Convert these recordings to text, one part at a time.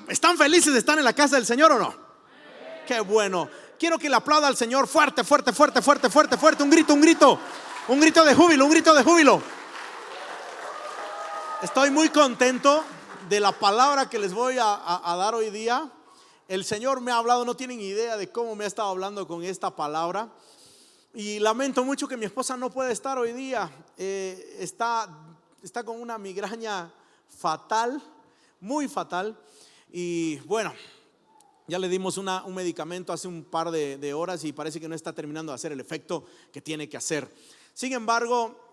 ¿Están felices de estar en la casa del Señor o no? Qué bueno. Quiero que le aplauda al Señor fuerte, fuerte, fuerte, fuerte, fuerte, fuerte. Un grito, un grito. Un grito de júbilo, un grito de júbilo. Estoy muy contento de la palabra que les voy a dar hoy día. El Señor me ha hablado, no tienen idea de cómo me ha estado hablando con esta palabra. Y lamento mucho que mi esposa no pueda estar hoy día. Está con una migraña fatal, muy fatal. Y bueno, ya le dimos un medicamento hace un par de horas y parece que no está terminando de hacer el efecto que tiene que hacer. Sin embargo,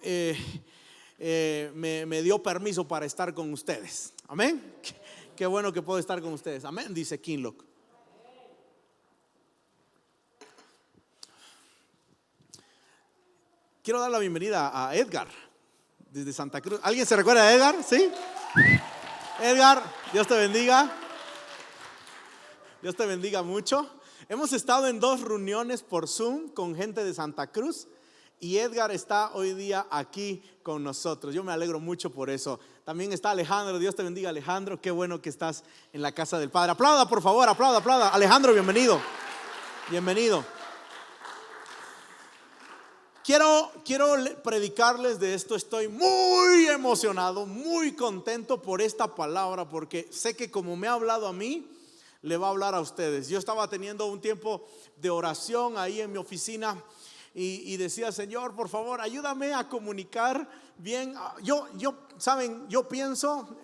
me dio permiso para estar con ustedes. Amén. Qué bueno que puedo estar con ustedes. Amén, dice Kinlock. Quiero dar la bienvenida a Edgar desde Santa Cruz. ¿Alguien se recuerda de Edgar? ¿Sí? Edgar, Dios te bendiga. Dios te bendiga mucho. Hemos estado en 2 reuniones por Zoom con gente de Santa Cruz y Edgar está hoy día aquí con nosotros. Yo me alegro mucho por eso. También está Alejandro. Dios te bendiga, Alejandro. Qué bueno que estás en la casa del Padre. Aplauda, por favor, aplauda, aplauda. Alejandro, bienvenido. Bienvenido. Quiero predicarles de esto. Estoy muy emocionado, muy contento por esta palabra, porque sé que como me ha hablado a mí, le va a hablar a ustedes. Yo estaba teniendo un tiempo de oración ahí en mi oficina y decía: Señor, por favor, ayúdame a comunicar bien. Saben, yo pienso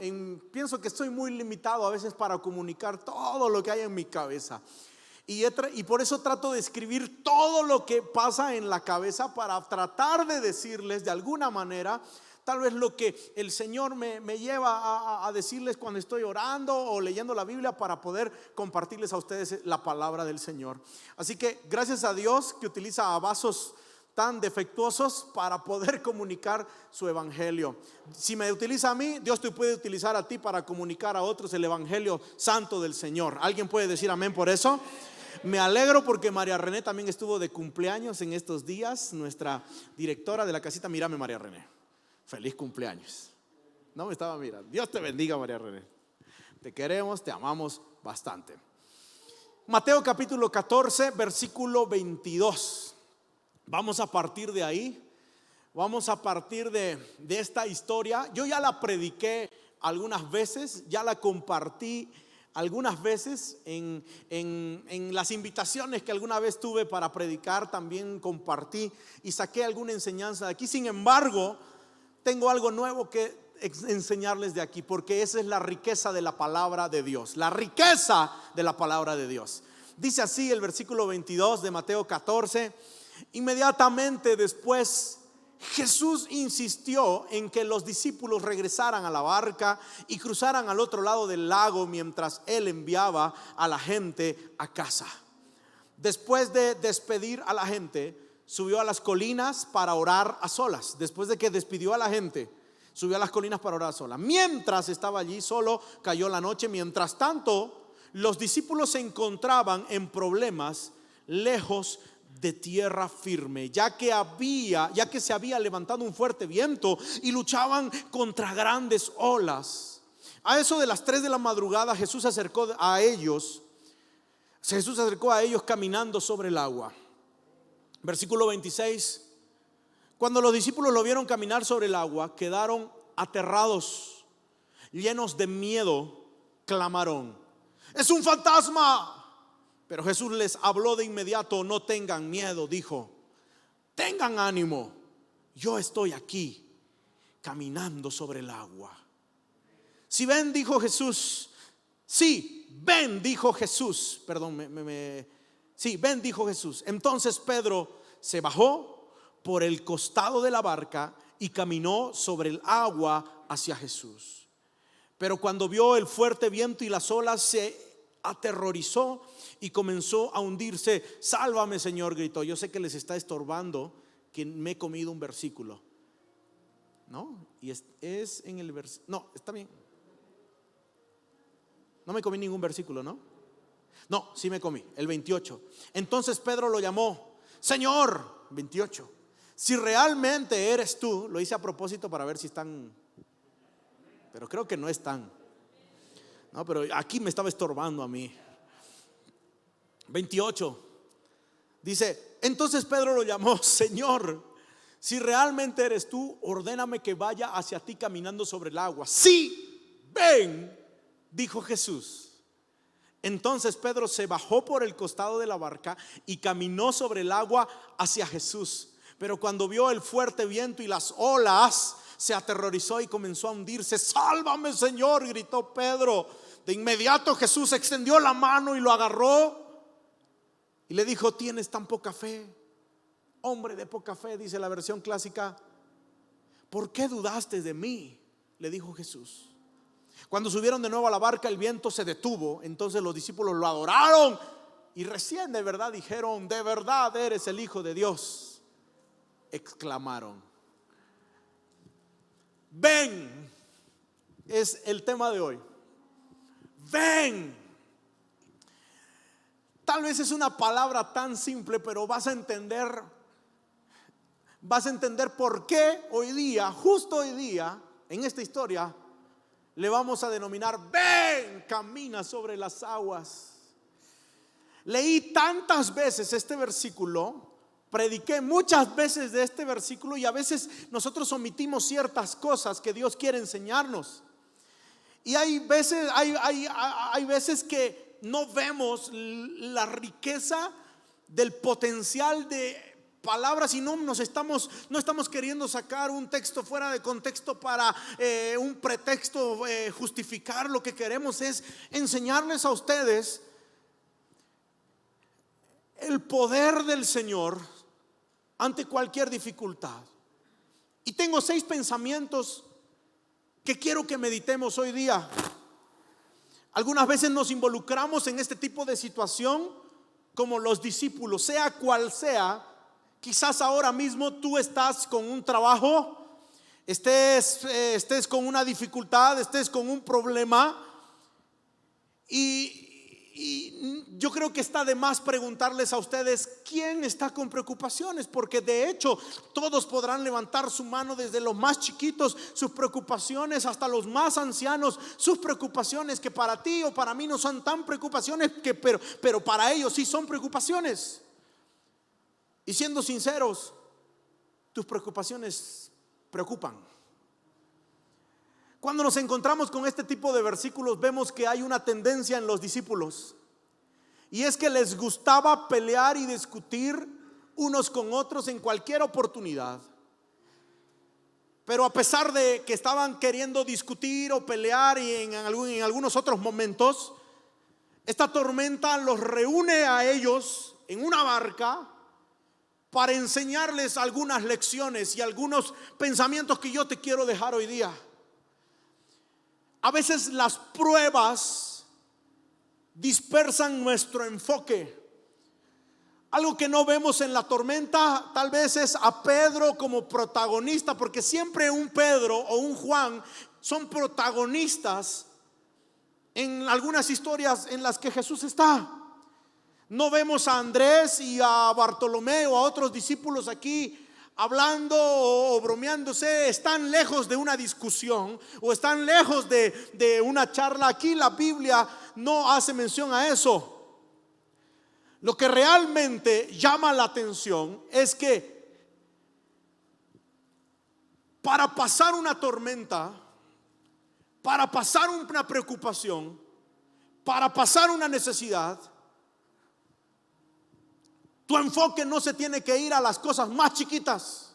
que estoy muy limitado a veces para comunicar todo lo que hay en mi cabeza. Y por eso trato de escribir todo lo que pasa en la cabeza para tratar de decirles de alguna manera tal vez lo que el Señor me lleva a decirles cuando estoy orando o leyendo la Biblia, para poder compartirles a ustedes la palabra del Señor. Así que gracias a Dios que utiliza a vasos tan defectuosos para poder comunicar su evangelio. Si me utiliza a mí, Dios te puede utilizar a ti para comunicar a otros el evangelio santo del Señor. ¿Alguien puede decir amén por eso? Me alegro porque María René también estuvo de cumpleaños en estos días. Nuestra directora de la casita. Mírame, María René, feliz cumpleaños. No me estaba mirando. Dios te bendiga, María René. Te queremos, te amamos bastante. Mateo capítulo 14, versículo 22. Vamos a partir de ahí. Vamos a partir de esta historia. Yo ya la prediqué algunas veces, ya la compartí algunas veces en las invitaciones que alguna vez tuve para predicar. También compartí y saqué alguna enseñanza de aquí. Sin embargo, tengo algo nuevo que enseñarles de aquí, porque esa es la riqueza de la palabra de Dios. La riqueza de la palabra de Dios. Dice así el versículo 22 de Mateo 14. Inmediatamente después, Jesús insistió en que los discípulos regresaran a la barca y cruzaran al otro lado del lago mientras él enviaba a la gente a casa. Después de despedir a la gente, subió a las colinas para orar a solas. Después de que despidió a la gente, subió a las colinas para orar a solas. Mientras estaba allí solo, cayó la noche. Mientras tanto, los discípulos se encontraban en problemas lejos de tierra firme, ya que se había levantado un fuerte viento y luchaban contra grandes olas. A eso de las 3 de la madrugada, Jesús se acercó a ellos caminando sobre el agua. Versículo 26. Cuando los discípulos lo vieron caminar sobre el agua, quedaron aterrados, llenos de miedo, clamaron: ¡es un fantasma! Pero Jesús les habló de inmediato. No tengan miedo, dijo, tengan ánimo, yo estoy aquí caminando sobre el agua. Si ven, dijo Jesús. Sí, ven, dijo Jesús. Sí, ven, dijo Jesús. Entonces Pedro se bajó por el costado de la barca y caminó sobre el agua hacia Jesús. Pero cuando vio el fuerte viento y las olas, se aterrorizó y comenzó a hundirse. Sálvame, Señor, gritó. Yo sé que les está estorbando que me he comido un versículo, ¿no? Y es en el versículo. No, está bien. No me comí ningún versículo, ¿no? No, sí me comí, el 28. Entonces Pedro lo llamó: Señor, 28, si realmente eres tú. Lo hice a propósito para ver si están, pero creo que no están. No, pero aquí me estaba estorbando a mí. 28. Dice, entonces Pedro lo llamó: Señor, si realmente eres tú, ordéname que vaya hacia ti caminando sobre el agua. Sí, ven, dijo Jesús. Entonces Pedro se bajó por el costado de la barca y caminó sobre el agua hacia Jesús. Pero cuando vio el fuerte viento y las olas, se aterrorizó y comenzó a hundirse. Sálvame, Señor, gritó Pedro. De inmediato Jesús extendió la mano y lo agarró y le dijo: tienes tan poca fe, hombre de poca fe, dice la versión clásica. ¿Por qué dudaste de mí?, le dijo Jesús. Cuando subieron de nuevo a la barca, el viento se detuvo. Entonces los discípulos lo adoraron y recién de verdad dijeron: de verdad eres el Hijo de Dios, exclamaron. Ven es el tema de hoy. Ven. Tal vez es una palabra tan simple, pero vas a entender por qué hoy día, justo hoy día, en esta historia, le vamos a denominar: ven, camina sobre las aguas. Leí tantas veces este versículo, prediqué muchas veces de este versículo, y a veces nosotros omitimos ciertas cosas que Dios quiere enseñarnos. Y hay veces que no vemos la riqueza del potencial de palabras y no estamos queriendo sacar un texto fuera de contexto para un pretexto, justificar. Lo que queremos es enseñarles a ustedes el poder del Señor ante cualquier dificultad. Y tengo 6 pensamientos que quiero que meditemos hoy día. Algunas veces nos involucramos en este tipo de situación como los discípulos, sea cual sea. Quizás ahora mismo tú estás con un trabajo, estés con una dificultad, estés con un problema, y yo creo que está de más preguntarles a ustedes: ¿quién está con preocupaciones? Porque de hecho todos podrán levantar su mano, desde los más chiquitos sus preocupaciones hasta los más ancianos sus preocupaciones, que para ti o para mí no son tan preocupaciones, pero para ellos sí son preocupaciones. Y siendo sinceros, tus preocupaciones preocupan. Cuando nos encontramos con este tipo de versículos, vemos que hay una tendencia en los discípulos, y es que les gustaba pelear y discutir unos con otros en cualquier oportunidad. Pero a pesar de que estaban queriendo discutir o pelear, y en algunos otros momentos, esta tormenta los reúne a ellos en una barca para enseñarles algunas lecciones y algunos pensamientos que yo te quiero dejar hoy día. A veces las pruebas dispersan nuestro enfoque. Algo que no vemos en la tormenta tal vez es a Pedro como protagonista, porque siempre un Pedro o un Juan son protagonistas en algunas historias en las que Jesús está. No vemos a Andrés y a Bartolomé o a otros discípulos aquí hablando o bromeándose. Están lejos de una discusión o están lejos de una charla. Aquí la Biblia no hace mención a eso. Lo que realmente llama la atención es que para pasar una tormenta, para pasar una preocupación, para pasar una necesidad, tu enfoque no se tiene que ir a las cosas más chiquitas.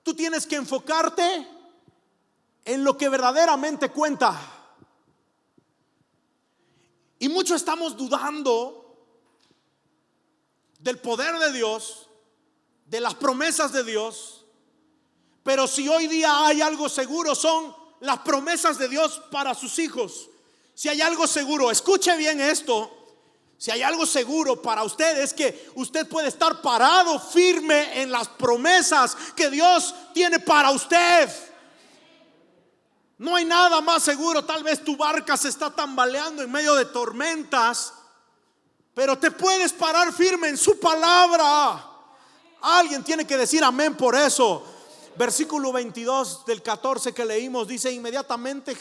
Tú tienes que enfocarte en lo que verdaderamente cuenta. Y mucho estamos dudando del poder de Dios, de las promesas de Dios. Pero si hoy día hay algo seguro, son las promesas de Dios para sus hijos. Si hay algo seguro, escuche bien esto. Si hay algo seguro para usted, es que usted puede estar parado firme en las promesas que Dios tiene para usted. No hay nada más seguro. Tal vez tu barca se está tambaleando en medio de tormentas, pero te puedes parar firme en su palabra. Alguien tiene que decir amén por eso. Versículo 22 del 14 que leímos dice: inmediatamente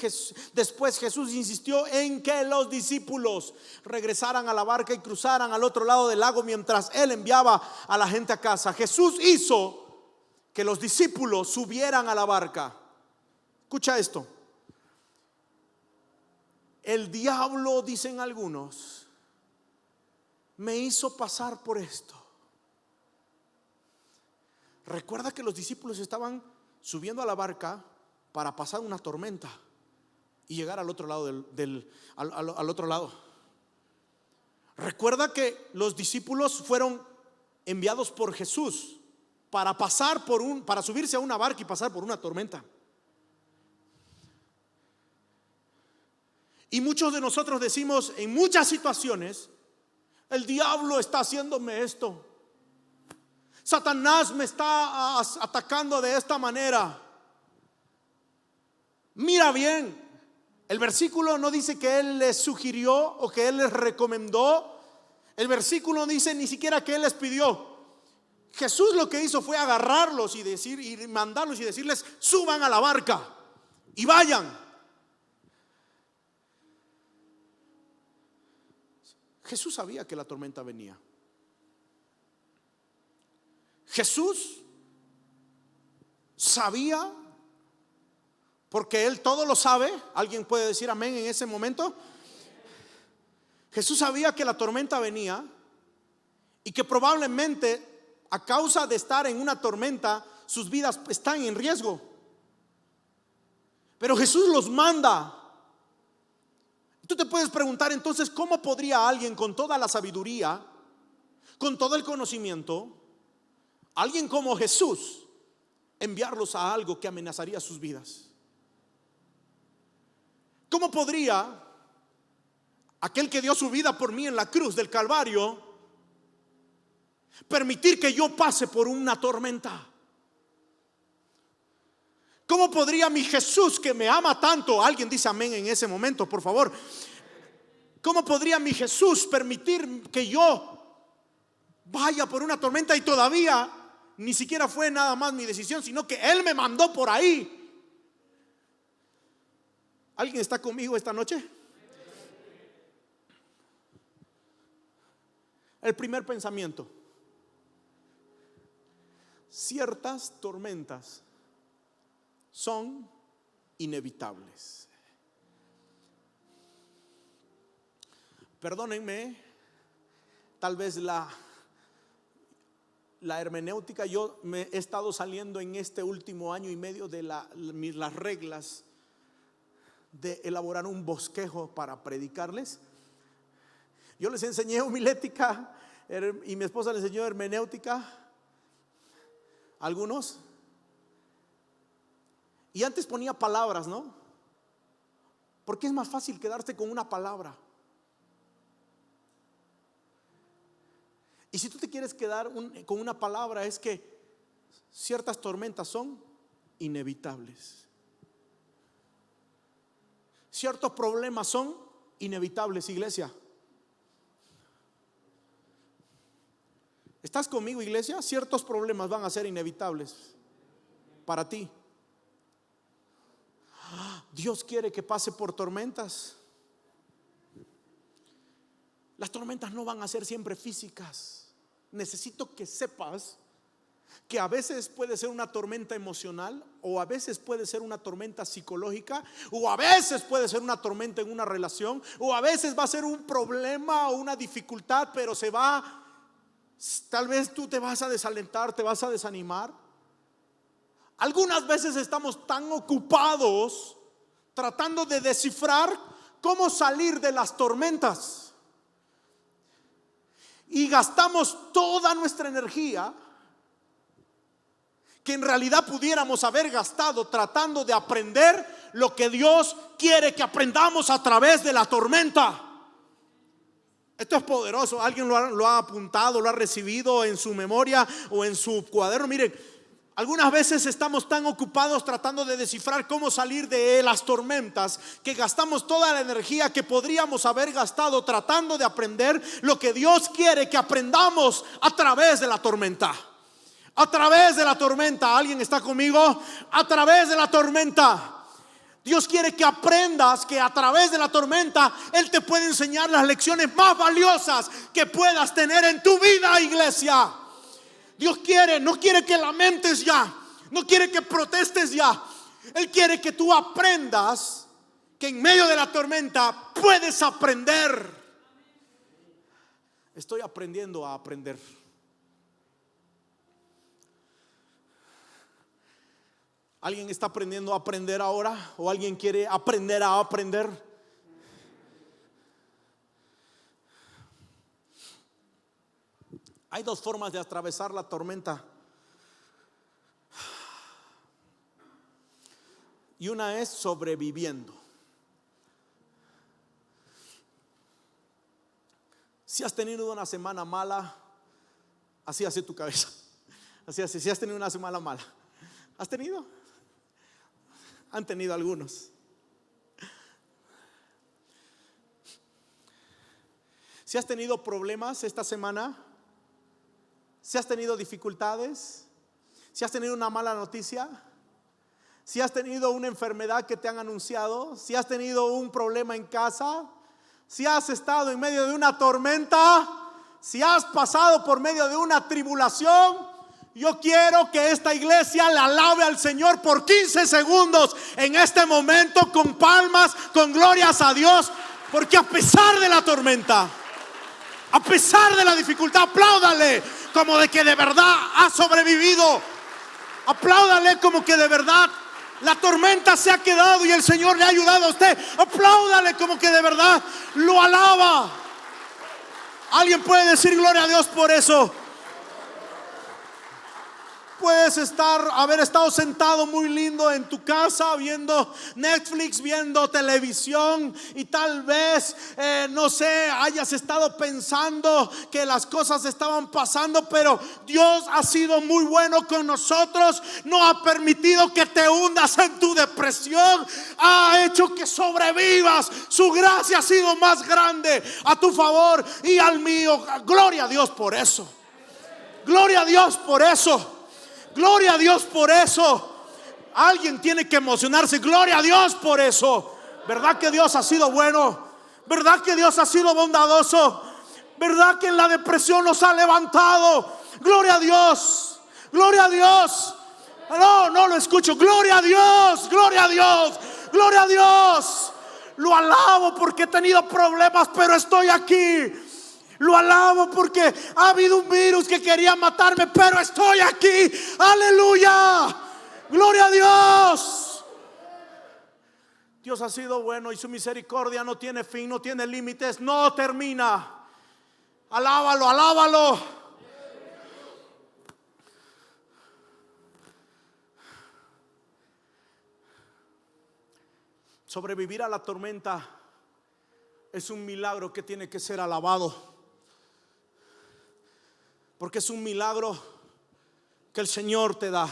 después Jesús insistió en que los discípulos regresaran a la barca y cruzaran al otro lado del lago mientras él enviaba a la gente a casa. Jesús hizo que los discípulos subieran a la barca. Escucha esto. El diablo, dicen algunos, me hizo pasar por esto. Recuerda que los discípulos estaban subiendo a la barca para pasar una tormenta y llegar al otro lado al otro lado. Recuerda que los discípulos fueron enviados por Jesús para subirse a una barca y pasar por una tormenta. Y muchos de nosotros decimos en muchas situaciones: el diablo está haciéndome esto, Satanás me está atacando de esta manera. Mira bien, el versículo no dice que él les sugirió o que él les recomendó. El versículo no dice ni siquiera que él les pidió. Jesús lo que hizo fue agarrarlos y mandarlos y decirles: suban a la barca y vayan. Jesús sabía que la tormenta venía. Jesús sabía, porque Él todo lo sabe. ¿Alguien puede decir amén en ese momento? Jesús sabía que la tormenta venía y que probablemente a causa de estar en una tormenta sus vidas están en riesgo. Pero Jesús los manda. Tú te puedes preguntar entonces: ¿cómo podría alguien con toda la sabiduría, con todo el conocimiento, alguien como Jesús, enviarlos a algo que amenazaría sus vidas? ¿Cómo podría aquel que dio su vida por mí en la cruz del Calvario permitir que yo pase por una tormenta? ¿Cómo podría mi Jesús, que me ama tanto? Alguien dice amén en ese momento, por favor. ¿Cómo podría mi Jesús permitir que yo vaya por una tormenta y todavía ni siquiera fue nada más mi decisión, sino que Él me mandó por ahí? ¿Alguien está conmigo esta noche? El primer pensamiento: ciertas tormentas son inevitables. Perdónenme, tal vez la hermenéutica, yo me he estado saliendo en este último año y medio de las reglas de elaborar un bosquejo para predicarles. Yo les enseñé homilética y mi esposa les enseñó hermenéutica, algunos. Y antes ponía palabras, ¿no? Porque es más fácil quedarse con una palabra. Y si tú te quieres quedar con una palabra, es que ciertas tormentas son inevitables. Ciertos problemas son inevitables, iglesia. ¿Estás conmigo, iglesia? Ciertos problemas van a ser inevitables para ti. Dios quiere que pase por tormentas. Las tormentas no van a ser siempre físicas. Necesito que sepas que a veces puede ser una tormenta emocional, o a veces puede ser una tormenta psicológica, o a veces puede ser una tormenta en una relación, o a veces va a ser un problema o una dificultad, pero tal vez tú te vas a desalentar, te vas a desanimar. Algunas veces estamos tan ocupados tratando de descifrar cómo salir de las tormentas y gastamos toda nuestra energía que en realidad pudiéramos haber gastado tratando de aprender lo que Dios quiere que aprendamos a través de la tormenta. Esto es poderoso. Alguien lo ha apuntado, lo ha recibido en su memoria o en su cuaderno. Miren, algunas veces estamos tan ocupados tratando de descifrar cómo salir de las tormentas que gastamos toda la energía que podríamos haber gastado tratando de aprender lo que Dios quiere que aprendamos a través de la tormenta. A través de la tormenta. ¿Alguien está conmigo? A través de la tormenta. Dios quiere que aprendas que a través de la tormenta Él te puede enseñar las lecciones más valiosas que puedas tener en tu vida, iglesia. Dios no quiere que lamentes ya, no quiere que protestes ya. Él quiere que tú aprendas que en medio de la tormenta puedes aprender. Estoy aprendiendo a aprender. ¿Alguien está aprendiendo a aprender ahora? ¿O alguien quiere aprender a aprender? Hay dos formas de atravesar la tormenta. Y una es sobreviviendo. Si has tenido una semana mala, así hace tu cabeza. Así hace. Si has tenido una semana mala, ¿has tenido? Han tenido algunos. Si has tenido problemas esta semana, si has tenido dificultades, si has tenido una mala noticia, si has tenido una enfermedad que te han anunciado, si has tenido un problema en casa, si has estado en medio de una tormenta, si has pasado por medio de una tribulación, yo quiero que esta iglesia le alabe al Señor por 15 segundos en este momento, con palmas, con glorias a Dios, porque a pesar de la tormenta, a pesar de la dificultad, apláudale como de que de verdad ha sobrevivido. Apláudale como que de verdad la tormenta se ha quedado y el Señor le ha ayudado a usted. Apláudale como que de verdad lo alaba. ¿Alguien puede decir gloria a Dios por eso? Puedes haber estado sentado muy lindo en tu casa viendo Netflix, viendo televisión, y tal vez, no sé, hayas estado pensando que las cosas estaban pasando, pero Dios ha sido muy bueno con nosotros. No ha permitido que te hundas en tu depresión, ha hecho que sobrevivas. Su gracia ha sido más grande a tu favor y al mío. Gloria a Dios por eso. Gloria a Dios por eso. Gloria a Dios por eso. Alguien tiene que emocionarse. Gloria a Dios por eso. ¿Verdad que Dios ha sido bueno? ¿Verdad que Dios ha sido bondadoso? ¿Verdad que en la depresión nos ha levantado? Gloria a Dios. Gloria a Dios. No lo escucho. Gloria a Dios. Gloria a Dios. Gloria a Dios. Lo alabo porque he tenido problemas, pero estoy aquí. Lo alabo porque ha habido un virus que quería matarme, pero estoy aquí. Aleluya. Gloria a Dios. Dios ha sido bueno y su misericordia no tiene fin, no tiene límites, no termina. Alábalo, alábalo. Sobrevivir a la tormenta es un milagro que tiene que ser alabado. Porque es un milagro que el Señor te da.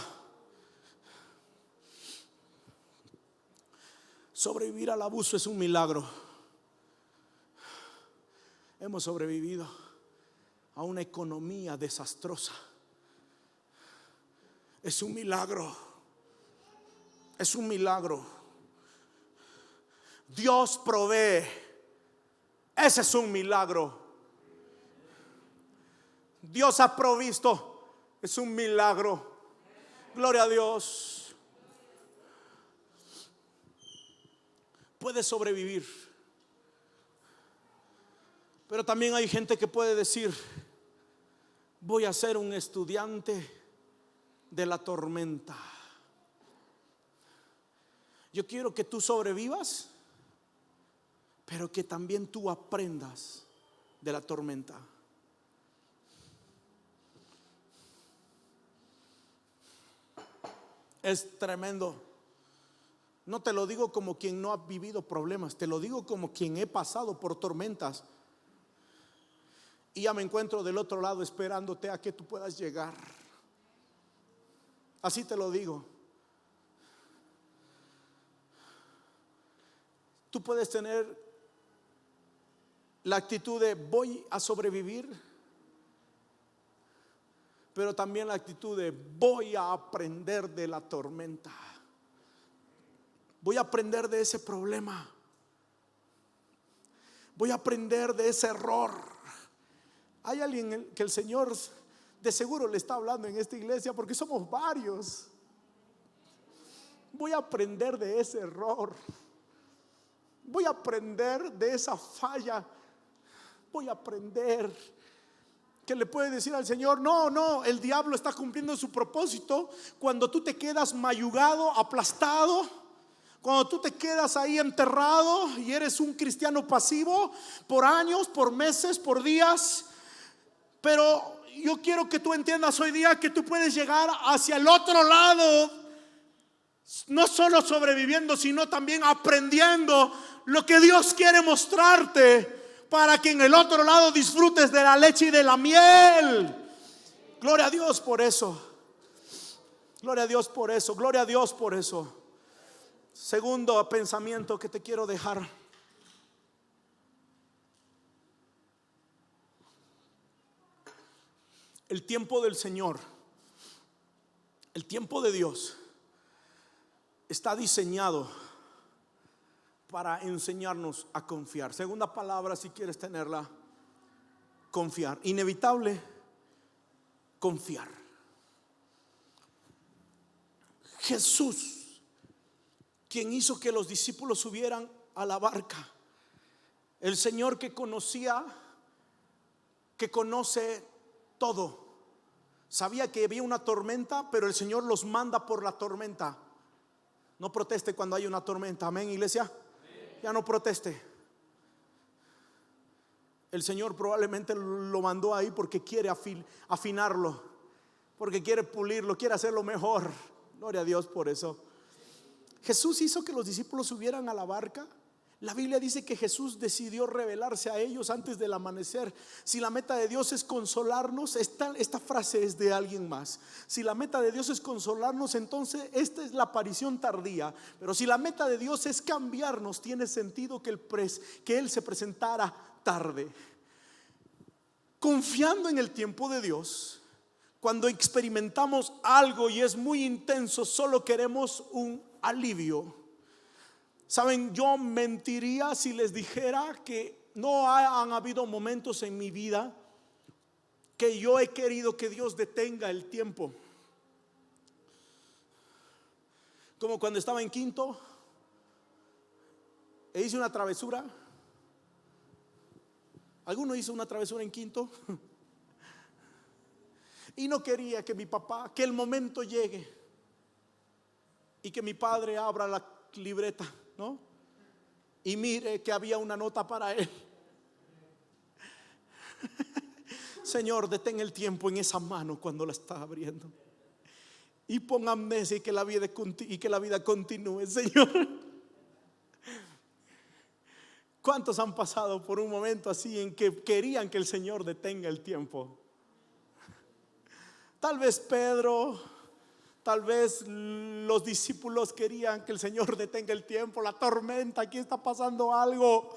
Sobrevivir al abuso es un milagro. Hemos sobrevivido a una economía desastrosa. Es un milagro. Es un milagro. Dios provee. Ese es un milagro. Dios ha provisto. Es un milagro. Gloria a Dios. Puedes sobrevivir. Pero también hay gente que puede decir: voy a ser un estudiante de la tormenta. Yo quiero que tú sobrevivas, pero que también tú aprendas de la tormenta. Es tremendo. No te lo digo como quien no ha vivido problemas, te lo digo como quien he pasado por tormentas y ya me encuentro del otro lado esperándote a que tú puedas llegar. Así te lo digo. Tú puedes tener la actitud de voy a sobrevivir, pero también la actitud de voy a aprender de la tormenta. Voy a aprender de ese problema. Voy a aprender de ese error. Hay alguien que el Señor de seguro le está hablando en esta iglesia, porque somos varios. Voy a aprender de ese error. Voy a aprender de esa falla. Voy a aprender. Que le puede decir al Señor: no, el diablo está cumpliendo su propósito cuando tú te quedas mayugado, aplastado, cuando tú te quedas ahí enterrado y eres un cristiano pasivo por años, por meses, por días. Pero yo quiero que tú entiendas hoy día que tú puedes llegar hacia el otro lado, no solo sobreviviendo, sino también aprendiendo lo que Dios quiere mostrarte, para que en el otro lado disfrutes de la leche y de la miel. Gloria a Dios por eso. Gloria a Dios por eso. Gloria a Dios por eso. Segundo pensamiento que te quiero dejar: el tiempo del Señor, el tiempo de Dios está diseñado para enseñarnos a confiar. Segunda palabra, si quieres tenerla: confiar. Inevitable, confiar. Jesús, quien hizo que los discípulos subieran a la barca, el Señor que conocía, que conoce todo, sabía que había una tormenta, pero el Señor los manda por la tormenta. No proteste cuando hay una tormenta. Amén, iglesia. Ya no proteste. El Señor probablemente lo mandó ahí porque quiere afinarlo, porque quiere pulirlo, quiere hacerlo mejor. Gloria a Dios por eso. Jesús hizo que los discípulos subieran a la barca. La Biblia dice que Jesús decidió revelarse a ellos antes del amanecer. Si la meta de Dios es consolarnos, esta frase es de alguien más. Si la meta de Dios es consolarnos, entonces esta es la aparición tardía. Pero si la meta de Dios es cambiarnos, tiene sentido que Él se presentara tarde. Confiando en el tiempo de Dios, cuando experimentamos algo y es muy intenso, solo queremos un alivio. Saben, yo mentiría si les dijera que no han habido momentos en mi vida que yo he querido que Dios detenga el tiempo. Como cuando estaba en quinto e hice una travesura. ¿Alguno hizo una travesura en quinto? Y no quería que mi papá, que el momento llegue y que mi padre abra la libreta, ¿no? Y mire que había una nota para él. Señor, detén el tiempo en esa mano cuando la está abriendo y pon amnesia y que la vida continúe, Señor. ¿Cuántos han pasado por un momento así en que querían que el Señor detenga el tiempo? Tal vez Pedro, tal vez los discípulos querían que el Señor detenga el tiempo. La tormenta, aquí está pasando algo.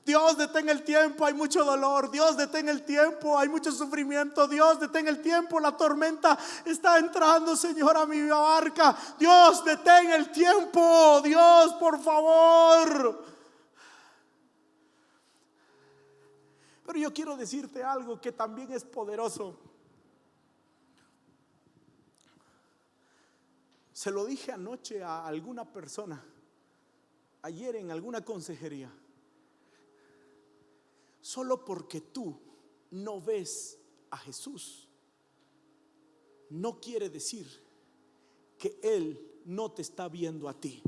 Dios, detenga el tiempo, hay mucho dolor. Dios, detenga el tiempo, hay mucho sufrimiento. Dios, detenga el tiempo, la tormenta está entrando, Señor, a mi barca. Dios, detenga el tiempo. Dios, por favor. Pero yo quiero decirte algo que también es poderoso. Se lo dije anoche a alguna persona, ayer en alguna consejería. Solo porque tú no ves a Jesús, no quiere decir que Él no te está viendo a ti.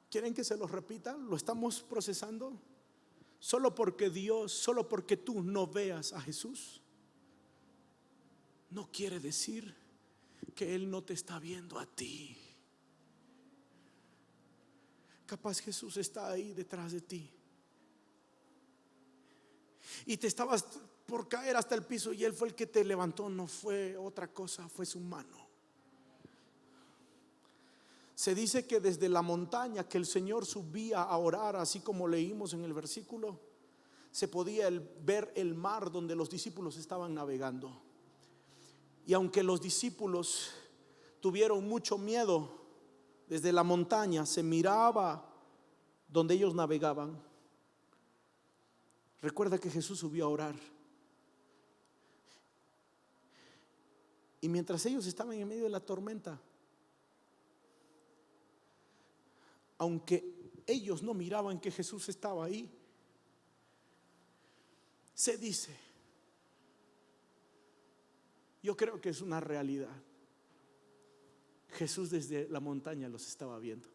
¿Quieren que se los repita? ¿Lo estamos procesando? Solo porque tú no veas a Jesús, no quiere decir que Él no te está viendo a ti. Capaz Jesús está ahí detrás de ti y te estabas por caer hasta el piso y Él fue el que te levantó. No fue otra cosa, fue su mano. Se dice que desde la montaña que el Señor subía a orar, así como leímos en el versículo, se podía ver el mar donde los discípulos estaban navegando. Y aunque los discípulos tuvieron mucho miedo, desde la montaña se miraba donde ellos navegaban. Recuerda que Jesús subió a orar. Y mientras ellos estaban en medio de la tormenta, aunque ellos no miraban que Jesús estaba ahí, se dice, yo creo que es una realidad, Jesús desde la montaña los estaba viendo.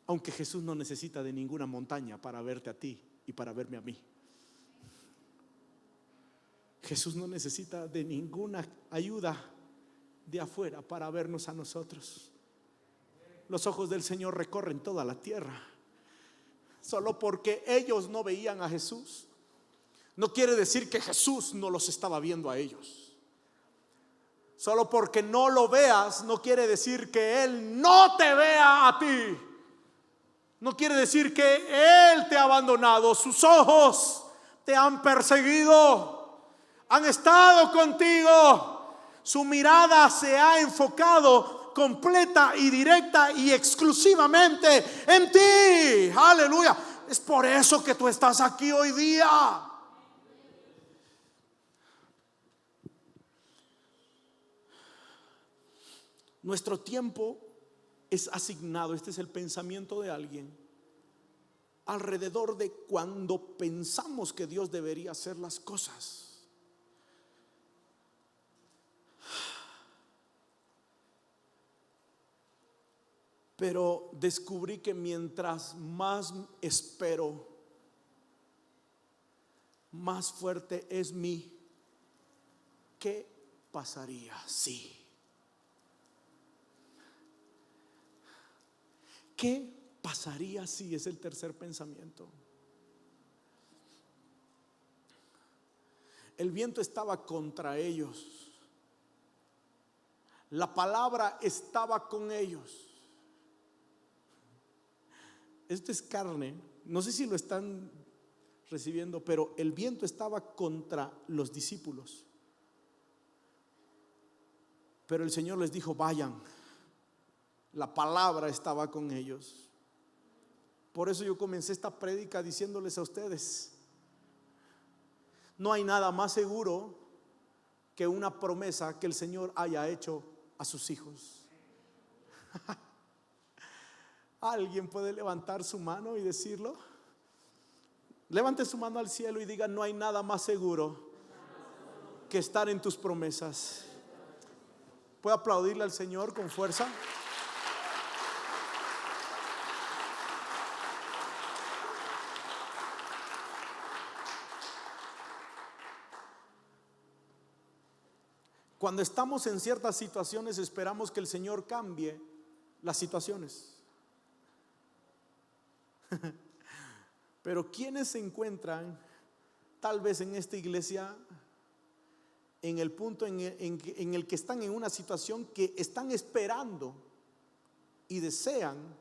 Aunque Jesús no necesita de ninguna montaña para verte a ti y para verme a mí. Jesús no necesita de ninguna ayuda de afuera para vernos a nosotros. Los ojos del Señor recorren toda la tierra. Solo porque ellos no veían a Jesús, no quiere decir que Jesús no los estaba viendo a ellos. Solo porque no lo veas, no quiere decir que Él no te vea a ti. No quiere decir que Él te ha abandonado. Sus ojos te han perseguido, han estado contigo. Su mirada se ha enfocado completa y directa y exclusivamente en ti. Aleluya. Es por eso que tú estás aquí hoy día. Nuestro tiempo es asignado, este es el pensamiento de alguien, alrededor de cuando pensamos que Dios debería hacer las cosas. Pero descubrí que mientras más espero, más fuerte es mi ¿qué pasaría si? ¿Qué pasaría si? Es el tercer pensamiento. El viento estaba contra ellos. La palabra estaba con ellos. Esto es carne. No sé si lo están recibiendo, pero el viento estaba contra los discípulos. Pero el Señor les dijo, vayan. La palabra estaba con ellos. Por eso yo comencé esta prédica diciéndoles a ustedes, no hay nada más seguro que una promesa que el Señor haya hecho a sus hijos. ¿Alguien puede levantar su mano y decirlo? Levante su mano al cielo y diga, no hay nada más seguro que estar en tus promesas. ¿Puedo aplaudirle al Señor con fuerza? Cuando estamos en ciertas situaciones esperamos que el Señor cambie las situaciones. Pero ¿quiénes se encuentran tal vez en esta iglesia en el punto en el que están en una situación que están esperando y desean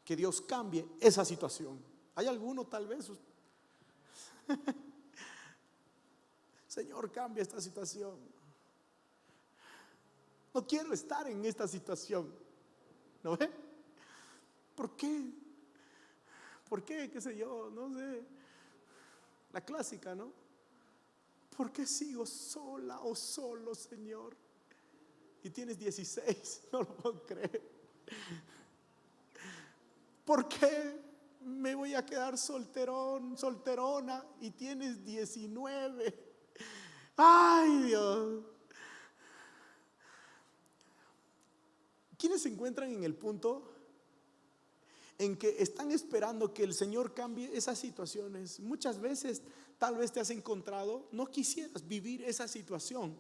que Dios cambie esa situación? ¿Hay alguno tal vez? Señor, cambia esta situación. No quiero estar en esta situación. ¿No ve? ¿Por qué? ¿Por qué? ¿Qué sé yo? No sé. La clásica, ¿no? ¿Por qué sigo sola o solo, Señor? Y tienes 16, no lo puedo creer. ¿Por qué me voy a quedar solterón, solterona y tienes 19? Ay, Dios. ¿Quiénes se encuentran en el punto en que están esperando que el Señor cambie esas situaciones? Muchas veces tal vez te has encontrado, no quisieras vivir esa situación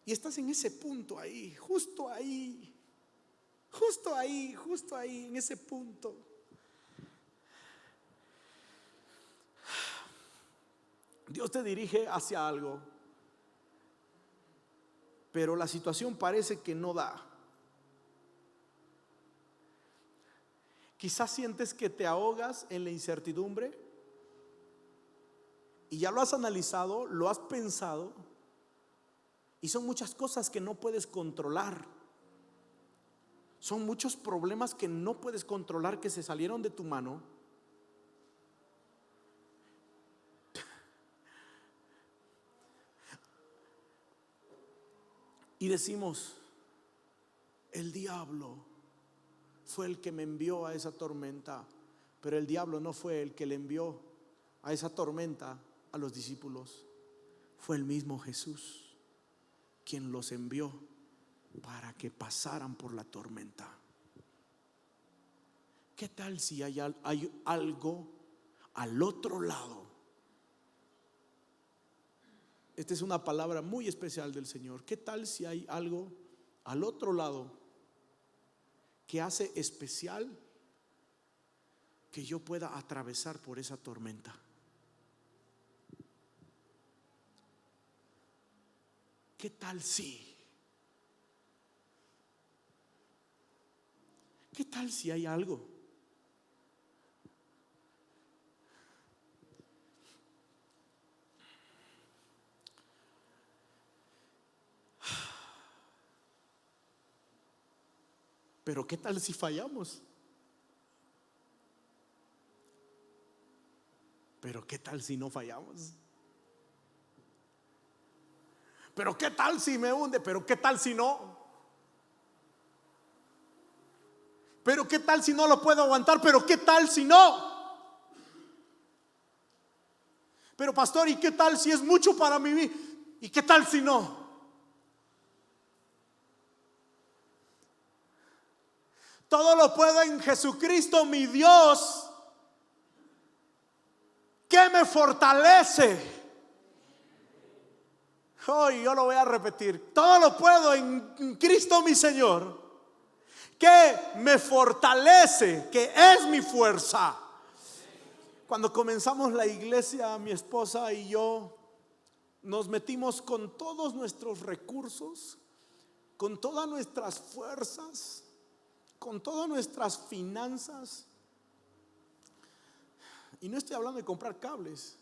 y estás en ese punto ahí, justo ahí, justo ahí, justo ahí, en ese punto. Dios te dirige hacia algo, pero la situación parece que no da. Quizás sientes que te ahogas en la incertidumbre y ya lo has analizado, lo has pensado, y son muchas cosas que no puedes controlar. Son muchos problemas que no puedes controlar, que se salieron de tu mano. Y decimos, el diablo fue el que me envió a esa tormenta, pero el diablo no fue el que le envió a esa tormenta a los discípulos. Fue el mismo Jesús quien los envió para que pasaran por la tormenta. ¿Qué tal si hay algo al otro lado? Esta es una palabra muy especial del Señor. ¿Qué tal si hay algo al otro lado que hace especial que yo pueda atravesar por esa tormenta? ¿Qué tal si? ¿Qué tal si hay algo? Pero ¿qué tal si fallamos? Pero ¿qué tal si no fallamos? Pero ¿qué tal si me hunde? Pero ¿qué tal si no? Pero ¿qué tal si no lo puedo aguantar? Pero ¿qué tal si no? Pero pastor, ¿y qué tal si es mucho para mi vida? ¿Y qué tal si no? Todo lo puedo en Jesucristo, mi Dios, que me fortalece. Hoy yo lo voy a repetir. Todo lo puedo en Cristo, mi Señor, que me fortalece, que es mi fuerza. Cuando comenzamos la iglesia, mi esposa y yo nos metimos con todos nuestros recursos, con todas nuestras fuerzas, con todas nuestras finanzas. Y no estoy hablando de comprar cables,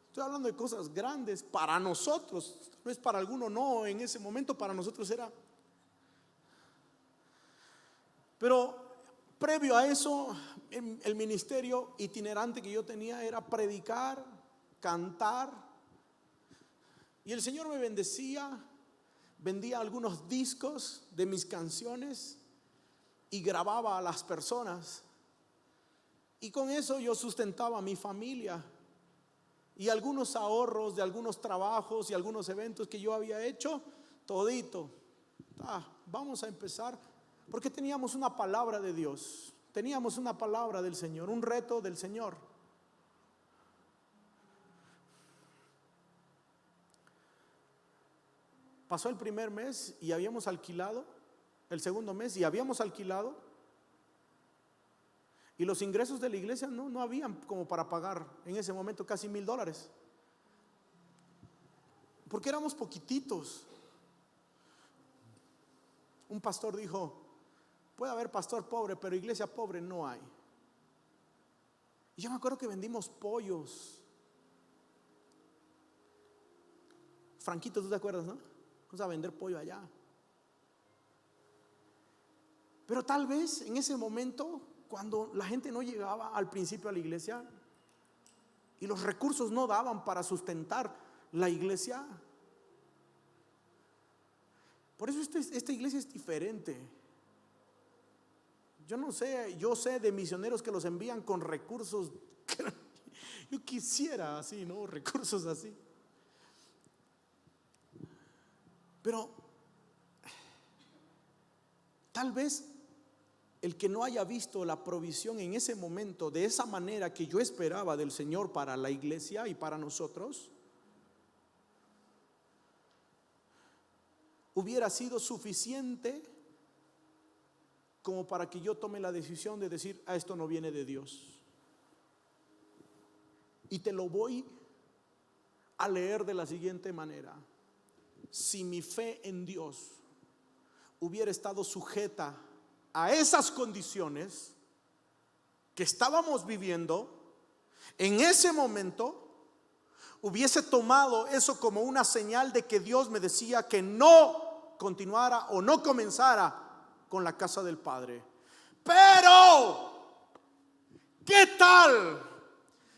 estoy hablando de cosas grandes para nosotros. Tal vez para alguno no, en ese momento para nosotros era. Pero previo a eso, el ministerio itinerante que yo tenía era predicar, cantar. Y el Señor me bendecía, vendía algunos discos de mis canciones y grababa a las personas. Y con eso yo sustentaba a mi familia y algunos ahorros de algunos trabajos y algunos eventos que yo había hecho, todito. Vamos a empezar, porque teníamos una palabra de Dios, teníamos una palabra del Señor, un reto del Señor. Pasó el primer mes y habíamos alquilado, el segundo mes y habíamos alquilado, y los ingresos de la iglesia no habían como para pagar en ese momento casi $1,000, porque éramos poquititos. Un pastor dijo: puede haber pastor pobre, pero iglesia pobre no hay. Y yo me acuerdo que vendimos pollos. Franquito, ¿tú te acuerdas, no? Vamos a vender pollo allá. Pero tal vez en ese momento, cuando la gente no llegaba al principio a la iglesia y los recursos no daban para sustentar la iglesia, por eso esta iglesia es diferente. Yo no sé, yo sé de misioneros que los envían con recursos. Yo quisiera así, ¿no? Recursos así. Pero tal vez el que no haya visto la provisión en ese momento de esa manera que yo esperaba del Señor para la iglesia y para nosotros, hubiera sido suficiente como para que yo tome la decisión de decir: esto no viene de Dios. Y te lo voy a leer de la siguiente manera: si mi fe en Dios hubiera estado sujeta a esas condiciones, que estábamos viviendo, en ese momento hubiese tomado eso como una señal de que Dios me decía que no continuara o no comenzara con la casa del Padre. Pero, ¿qué tal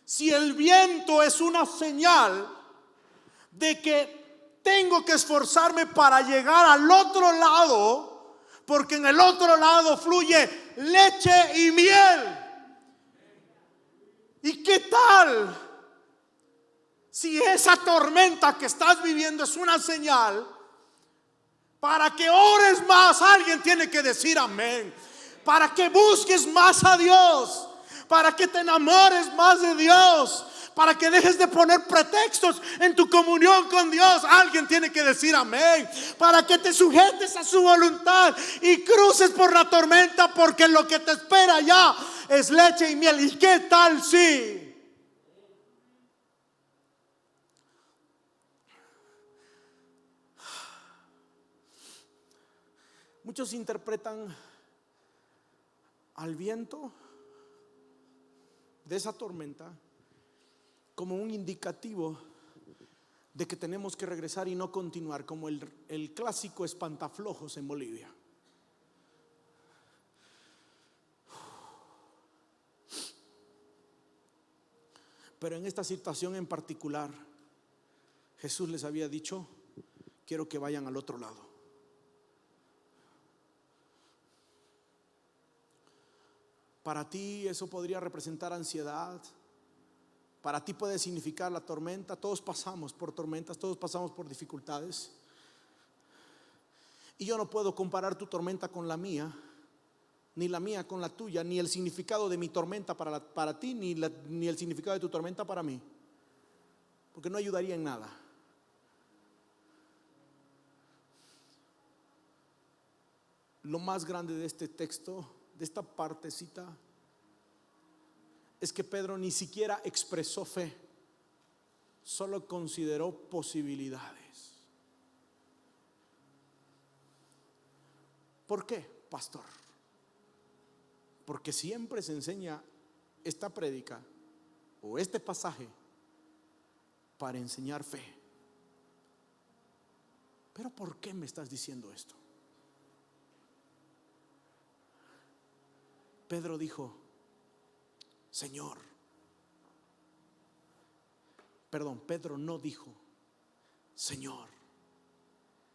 si el viento es una señal de que tengo que esforzarme para llegar al otro lado? Porque en el otro lado fluye leche y miel. ¿Y qué tal si esa tormenta que estás viviendo es una señal para que ores más? Alguien tiene que decir amén. Para que busques más a Dios, para que te enamores más de Dios, para que dejes de poner pretextos en tu comunión con Dios. Alguien tiene que decir amén. Para que te sujetes a su voluntad y cruces por la tormenta, porque lo que te espera ya es leche y miel. ¿Y qué tal si? Muchos interpretan al viento de esa tormenta como un indicativo de que tenemos que regresar y no continuar, como el clásico espantaflojos en Bolivia. Pero en esta situación en particular, Jesús les había dicho: quiero que vayan al otro lado. Para ti eso podría representar ansiedad. Para ti puede significar la tormenta. Todos pasamos por tormentas, todos pasamos por dificultades. Y yo no puedo comparar tu tormenta con la mía, ni la mía con la tuya, ni el significado de mi tormenta para ti, ni el significado de tu tormenta para mí, porque no ayudaría en nada. Lo más grande de este texto, de esta partecita, es que Pedro ni siquiera expresó fe, solo consideró posibilidades. ¿Por qué, pastor? Porque siempre se enseña esta prédica o este pasaje para enseñar fe. Pero ¿por qué me estás diciendo esto? Pedro dijo: Señor, Pedro no dijo: Señor,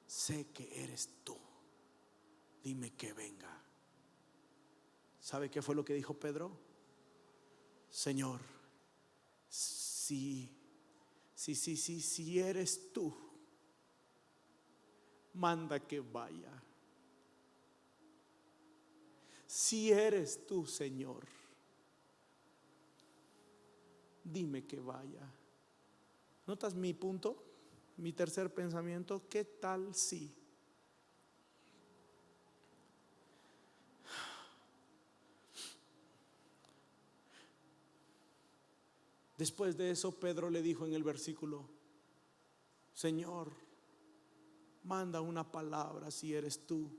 sé que eres tú, dime que venga. ¿Sabe qué fue lo que dijo Pedro? Señor, si eres tú, manda que vaya. Si eres tú, Señor, dime que vaya. ¿Notas mi punto? Mi tercer pensamiento. ¿Qué tal si? Después de eso, Pedro le dijo en el versículo: Señor, manda una palabra si eres tú.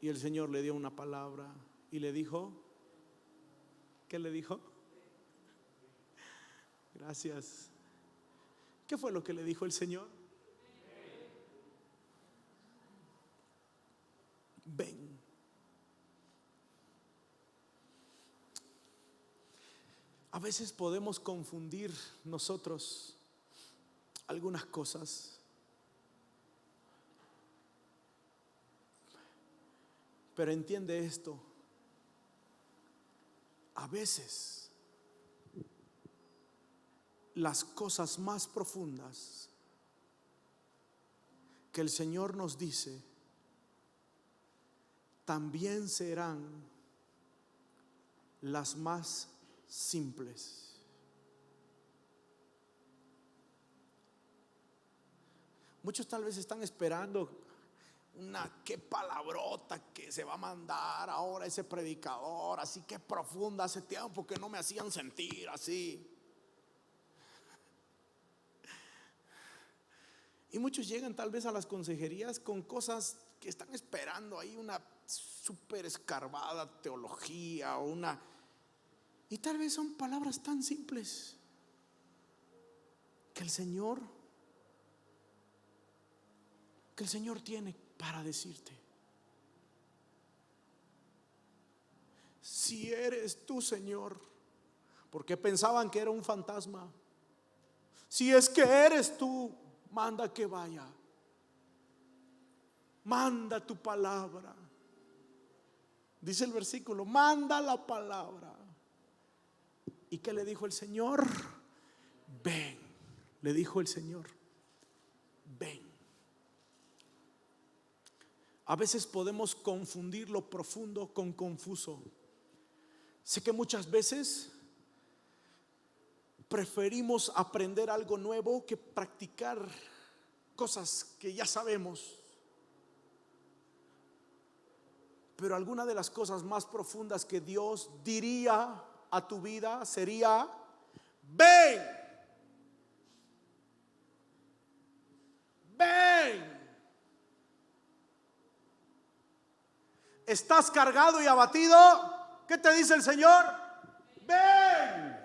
Y el Señor le dio una palabra y le dijo, ¿qué le dijo? Gracias. ¿Qué fue lo que le dijo el Señor? Ven. A veces podemos confundir nosotros algunas cosas. Pero entiende esto: a veces las cosas más profundas que el Señor nos dice también serán las más simples. Muchos tal vez están esperando qué palabrota que se va a mandar ahora ese predicador, así que profunda. Hace tiempo que no me hacían sentir así. Y muchos llegan tal vez a las consejerías con cosas que están esperando ahí, una súper escarbada teología o una... Y tal vez son palabras tan simples que el Señor tiene para decirte. Si eres tú, Señor, porque pensaban que era un fantasma. Si es que eres tú, manda que vaya. Manda tu palabra. Dice el versículo, manda la palabra. ¿Y qué le dijo el Señor? Ven. Le dijo el Señor, ven. A veces podemos confundir lo profundo con confuso. Sé que muchas veces preferimos aprender algo nuevo que practicar cosas que ya sabemos. Pero alguna de las cosas más profundas que Dios diría a tu vida sería: ven, ven. ¿Estás cargado y abatido? ¿Qué te dice el Señor? Ven.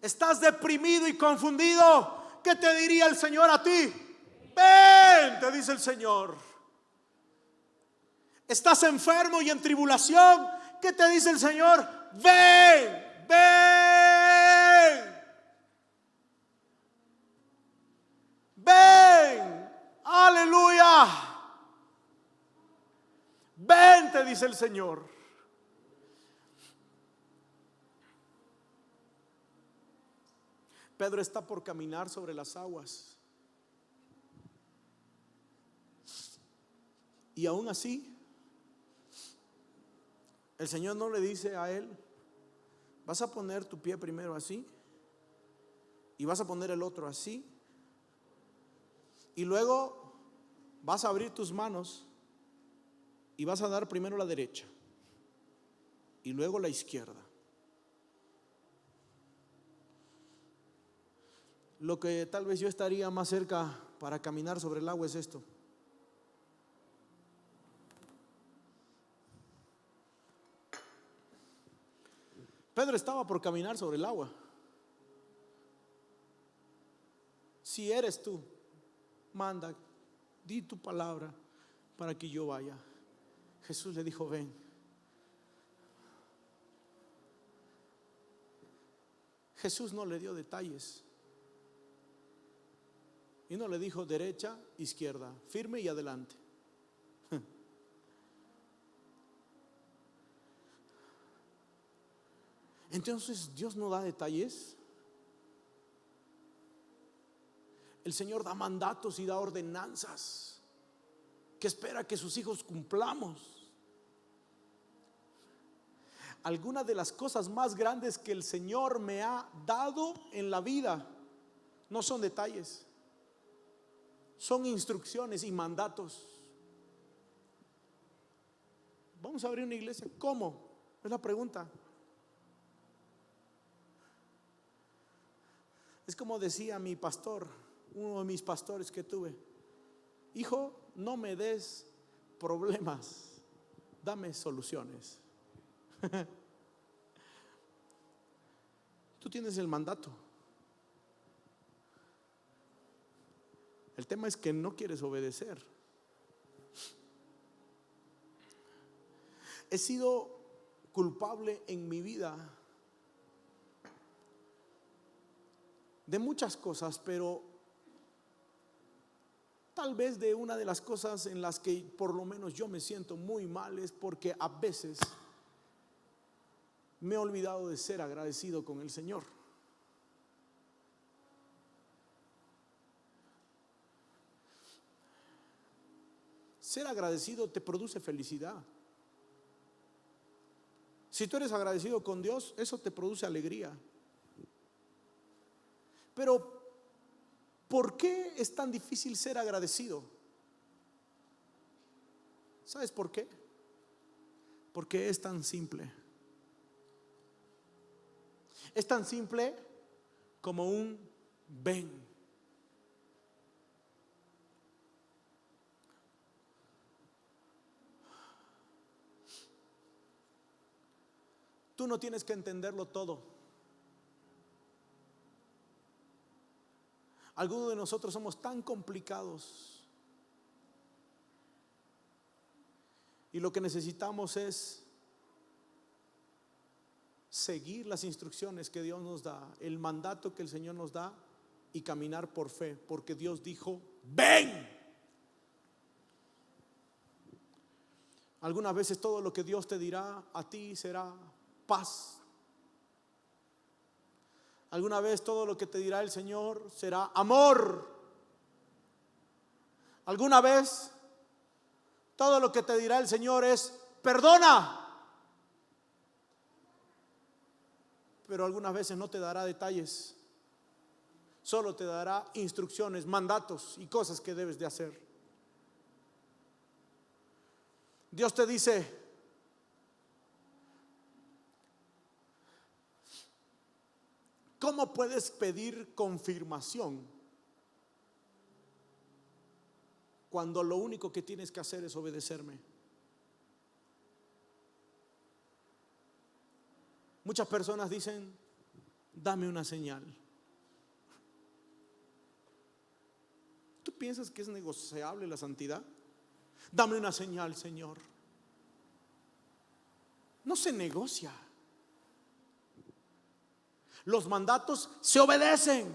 ¿Estás deprimido y confundido? ¿Qué te diría el Señor a ti? Ven, te dice el Señor. ¿Estás enfermo y en tribulación? ¿Qué te dice el Señor? Ven, ven. Ven, aleluya. Ven, te dice el Señor. Pedro está por caminar sobre las aguas. Y aún así, el Señor no le dice a él: vas a poner tu pie primero así, y vas a poner el otro así, y luego vas a abrir tus manos y vas a dar primero la derecha y luego la izquierda. Lo que tal vez yo estaría más cerca para caminar sobre el agua es esto. Pedro estaba por caminar sobre el agua. Si eres tú, manda, di tu palabra para que yo vaya. Jesús le dijo: ven. Jesús no le dio detalles y no le dijo derecha, izquierda, firme y adelante. Entonces Dios no da detalles. El Señor da mandatos y da ordenanzas que espera que sus hijos cumplamos. Algunas de las cosas más grandes que el Señor me ha dado en la vida no son detalles, son instrucciones y mandatos. Vamos a abrir una iglesia. ¿Cómo? Es la pregunta. Es como decía mi pastor, uno de mis pastores que tuve: hijo, no me des problemas, dame soluciones. Tú tienes el mandato. El tema es que no quieres obedecer. He sido culpable en mi vida de muchas cosas, pero tal vez de una de las cosas en las que por lo menos yo me siento muy mal es porque a veces me he olvidado de ser agradecido con el Señor. Ser agradecido te produce felicidad. Si tú eres agradecido con Dios, eso te produce alegría. Pero ¿por qué es tan difícil ser agradecido? ¿Sabes por qué? Porque es tan simple. Es tan simple como un ven. Tú no tienes que entenderlo todo. Algunos de nosotros somos tan complicados y lo que necesitamos es seguir las instrucciones que Dios nos da, el mandato que el Señor nos da, y caminar por fe, porque Dios dijo: ven. Algunas veces todo lo que Dios te dirá a ti será paz. Alguna vez todo lo que te dirá el Señor será amor. Alguna vez todo lo que te dirá el Señor es perdona. Pero algunas veces no te dará detalles, solo te dará instrucciones, mandatos y cosas que debes de hacer. Dios te dice: ¿cómo puedes pedir confirmación cuando lo único que tienes que hacer es obedecerme? Muchas personas dicen: dame una señal. ¿Tú piensas que es negociable la santidad? Dame una señal, Señor. No se negocia. Los mandatos se obedecen.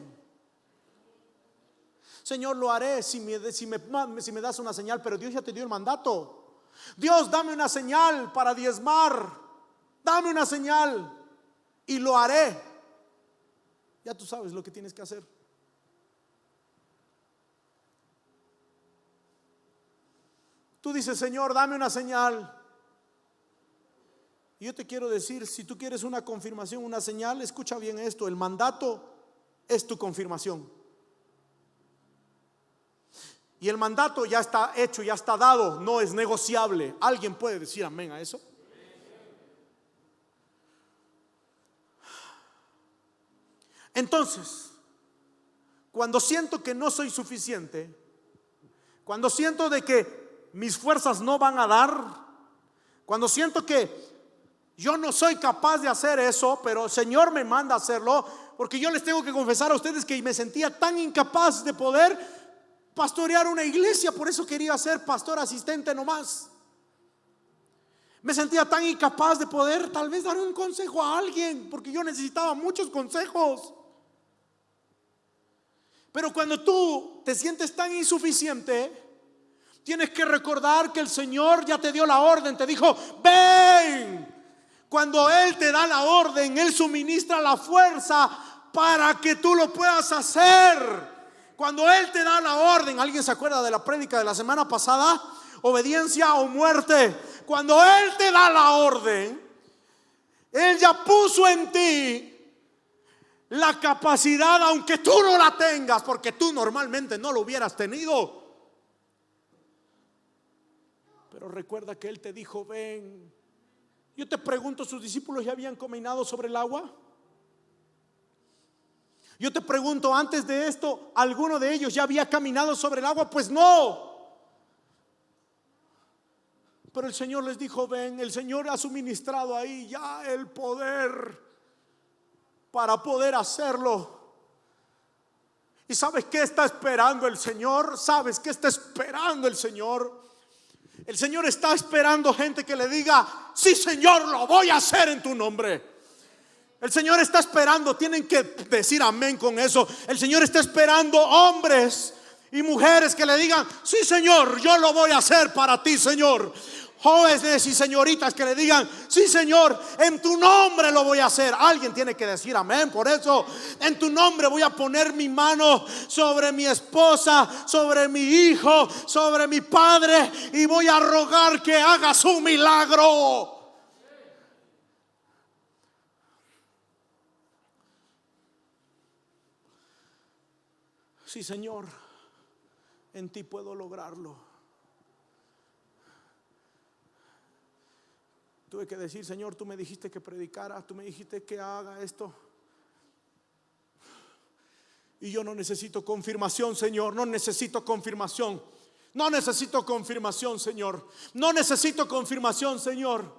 Señor, lo haré si me das una señal, pero Dios ya te dio el mandato. Dios, dame una señal para diezmar. Dame una señal y lo haré. Ya tú sabes lo que tienes que hacer. Tú dices: Señor, dame una señal. Y yo te quiero decir, si tú quieres una confirmación, una señal, escucha bien esto: el mandato es tu confirmación. Y el mandato ya está hecho, ya está dado, no es negociable. ¿Alguien puede decir amén a eso? Entonces, cuando siento que no soy suficiente, cuando siento de que mis fuerzas no van a dar, cuando siento que yo no soy capaz de hacer eso, pero el Señor me manda a hacerlo, porque yo les tengo que confesar a ustedes que me sentía tan incapaz de poder pastorear una iglesia, por eso quería ser pastor asistente nomás. Me sentía tan incapaz de poder tal vez dar un consejo a alguien, porque yo necesitaba muchos consejos. Pero cuando tú te sientes tan insuficiente, tienes que recordar que el Señor ya te dio la orden, te dijo: ven. Cuando Él te da la orden, Él suministra la fuerza para que tú lo puedas hacer. Cuando Él te da la orden, ¿alguien se acuerda de la prédica de la semana pasada? Obediencia o muerte. Cuando Él te da la orden, Él ya puso en ti la capacidad, aunque tú no la tengas, porque tú normalmente no lo hubieras tenido. Pero recuerda que Él te dijo: ven. Yo te pregunto, ¿sus discípulos ya habían caminado sobre el agua? Yo te pregunto, antes de esto, ¿alguno de ellos ya había caminado sobre el agua? Pues no. Pero el Señor les dijo: ven. El Señor ha suministrado ahí ya el poder para poder hacerlo. ¿Y sabes qué está esperando el Señor? ¿Sabes qué está esperando el Señor? El Señor está esperando gente que le diga: sí, Señor, lo voy a hacer en tu nombre. El Señor está esperando, tienen que decir amén con eso. El Señor está esperando hombres y mujeres que le digan: sí, Señor, yo lo voy a hacer para ti, Señor. Jóvenes y señoritas que le digan: sí, Señor, en tu nombre lo voy a hacer. Alguien tiene que decir amén por eso. En tu nombre voy a poner mi mano sobre mi esposa, sobre mi hijo, sobre mi padre, y voy a rogar que hagas un milagro. Sí, Señor, en ti puedo lograrlo. Tuve que decir: Señor, tú me dijiste que predicara, tú me dijiste que haga esto, y yo no necesito confirmación, Señor. No necesito confirmación. No necesito confirmación, Señor. No necesito confirmación, Señor.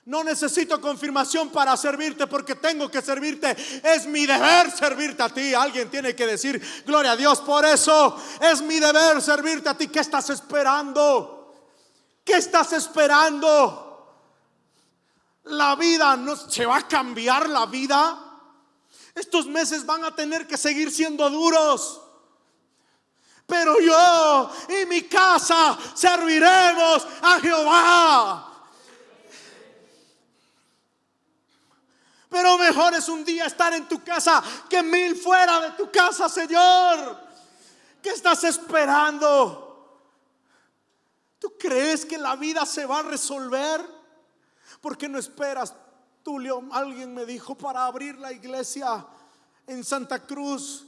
No necesito confirmación para servirte, porque tengo que servirte. Es mi deber servirte a ti. Alguien tiene que decir gloria a Dios por eso. Es mi deber servirte a ti. ¿Qué estás esperando? ¿Qué estás esperando? La vida no se va a cambiar. La vida, estos meses van a tener que seguir siendo duros, pero yo y mi casa serviremos a Jehová. Pero mejor es un día estar en tu casa que 1000 fuera de tu casa, Señor. ¿Qué estás esperando? ¿Tú crees que la vida se va a resolver? ¿Por qué no esperas, Tulio? Alguien me dijo, para abrir la iglesia en Santa Cruz.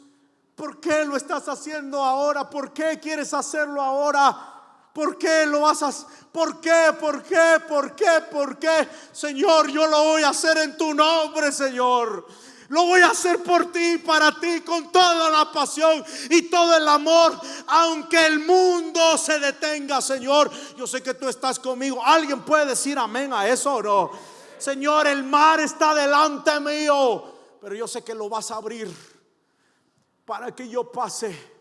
¿Por qué lo estás haciendo ahora? ¿Por qué quieres hacerlo ahora? ¿Por qué lo vas a hacer? ¿Por qué? ¿Por qué? ¿Por qué? ¿Por qué? Señor, yo lo voy a hacer en tu nombre, Señor. Lo voy a hacer por ti, para ti, con toda la pasión y todo el amor, aunque el mundo se detenga, Señor. Yo sé que tú estás conmigo. ¿Alguien puede decir amén a eso o no? Señor, el mar está delante mío, pero yo sé que lo vas a abrir para que yo pase.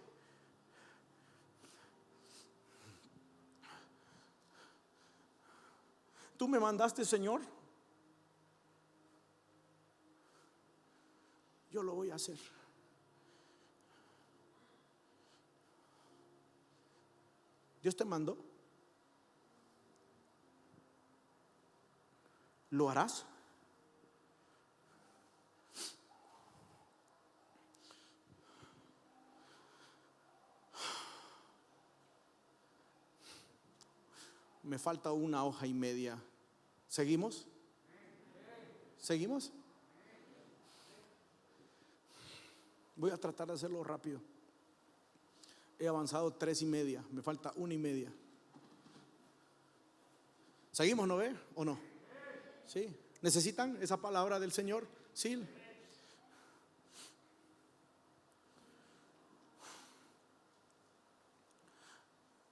Tú me mandaste, Señor. Yo lo voy a hacer. Dios te mandó. ¿Lo harás? Me falta 1.5 hojas. ¿Seguimos? ¿Seguimos? Voy a tratar de hacerlo rápido. He avanzado 3.5. Me falta 1.5. ¿Seguimos, no ve? ¿O no? ¿Sí? ¿Necesitan esa palabra del Señor? Sí.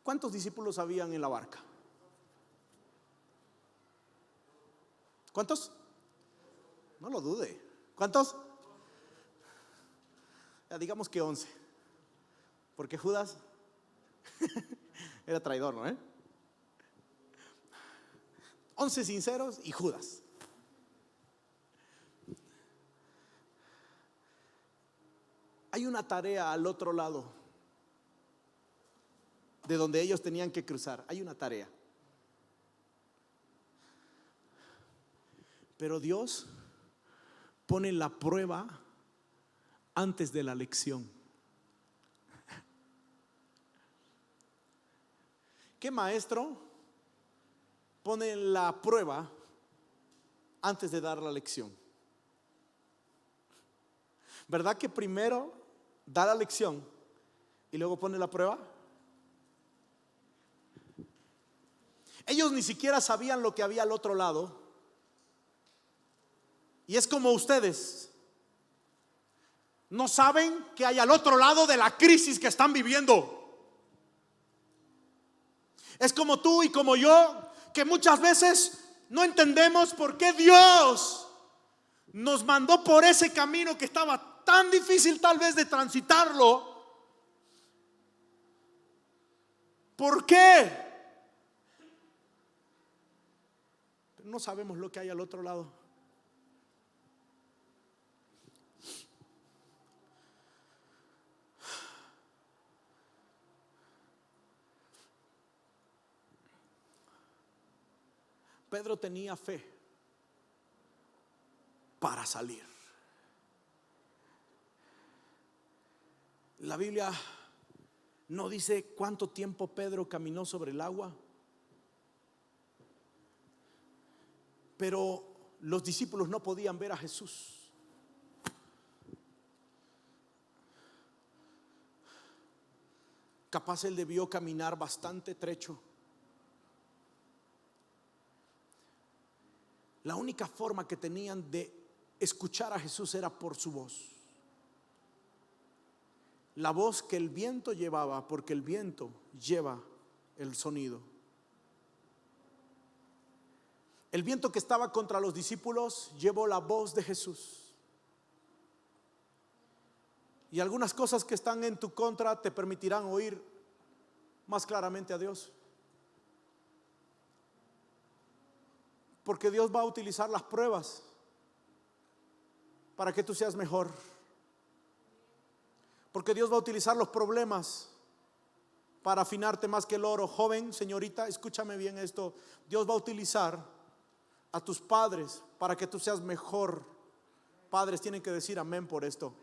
¿Cuántos discípulos habían en la barca? ¿Cuántos? No lo dude. ¿Cuántos? Ya digamos que 11. Porque Judas era traidor, ¿no? 11 sinceros y Judas. Hay una tarea al otro lado de donde ellos tenían que cruzar. Hay una tarea. Pero Dios pone la prueba antes de la lección. ¿Qué maestro pone la prueba antes de dar la lección? ¿Verdad que primero da la lección y luego pone la prueba? Ellos ni siquiera sabían lo que había al otro lado. Y es como ustedes no saben que hay al otro lado de la crisis que están viviendo. Es como tú y como yo, que muchas veces no entendemos por qué Dios nos mandó por ese camino que estaba tan difícil tal vez de transitarlo. ¿Por qué? Pero no sabemos lo que hay al otro lado. Pedro tenía fe para salir. La Biblia no dice cuánto tiempo Pedro caminó sobre el agua, pero los discípulos no podían ver a Jesús. Capaz él debió caminar bastante trecho. La única forma que tenían de escuchar a Jesús era por su voz. La voz que el viento llevaba, porque el viento lleva el sonido. El viento que estaba contra los discípulos llevó la voz de Jesús. Y algunas cosas que están en tu contra te permitirán oír más claramente a Dios. Porque Dios va a utilizar las pruebas para que tú seas mejor. Porque Dios va a utilizar los problemas para afinarte más que el oro. Joven, señorita, escúchame bien esto. Dios va a utilizar a tus padres para que tú seas mejor. Padres tienen que decir amén por esto.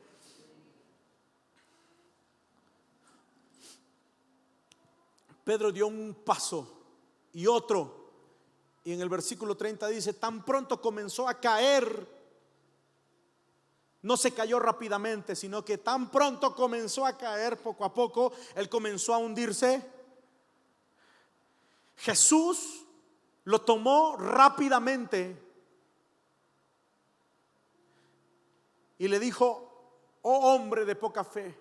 Pedro dio un paso y otro, y en el versículo 30 dice: tan pronto comenzó a caer, no se cayó rápidamente, sino que tan pronto comenzó a caer, poco a poco él comenzó a hundirse. Jesús lo tomó rápidamente y le dijo: oh hombre de poca fe.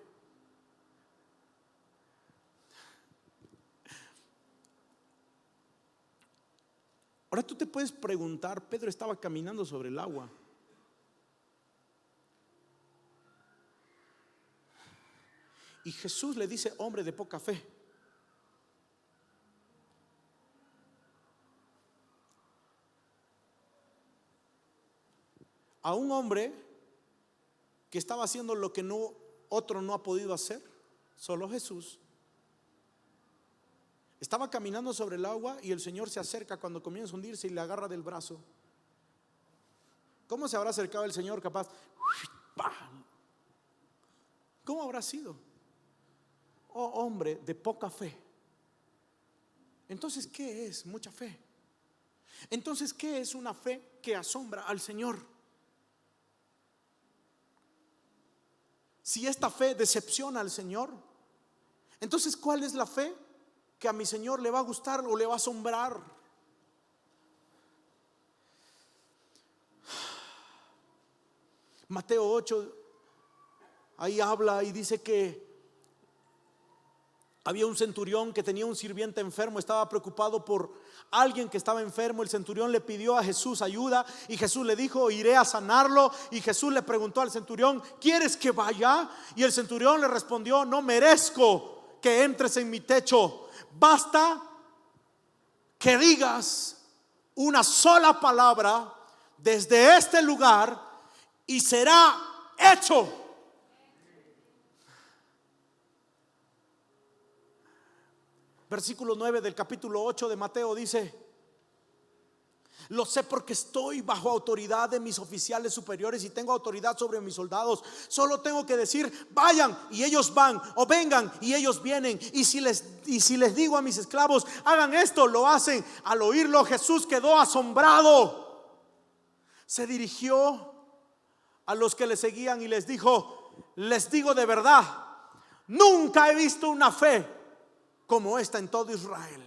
Ahora tú te puedes preguntar, Pedro estaba caminando sobre el agua. Y Jesús le dice: hombre de poca fe. A un hombre que estaba haciendo lo que otro no ha podido hacer, solo Jesús. Estaba caminando sobre el agua y el Señor se acerca cuando comienza a hundirse y le agarra del brazo. ¿Cómo se habrá acercado el Señor? Capaz, ¿cómo habrá sido? Oh hombre de poca fe. Entonces, ¿qué es mucha fe? Entonces, ¿qué es una fe que asombra al Señor? Si esta fe decepciona al Señor, entonces ¿cuál es la fe que a mi Señor le va a gustar o le va a asombrar? Mateo 8, ahí habla y dice que había un centurión que tenía un sirviente enfermo, estaba preocupado por alguien que estaba enfermo. El centurión le pidió a Jesús ayuda y Jesús le dijo: iré a sanarlo. Y Jesús le preguntó al centurión: ¿quieres que vaya? Y el centurión le respondió: no merezco que entres en mi techo, basta que digas una sola palabra desde este lugar y será hecho. Versículo 9 del capítulo 8 de Mateo dice: lo sé porque estoy bajo autoridad de mis oficiales superiores y tengo autoridad sobre mis soldados. Solo tengo que decir: vayan, y ellos van, o vengan, y ellos vienen. Y si les digo a mis esclavos: hagan esto, lo hacen. Al oírlo, Jesús quedó asombrado. Se dirigió a los que le seguían y les dijo: les digo de verdad, nunca he visto una fe como esta en todo Israel.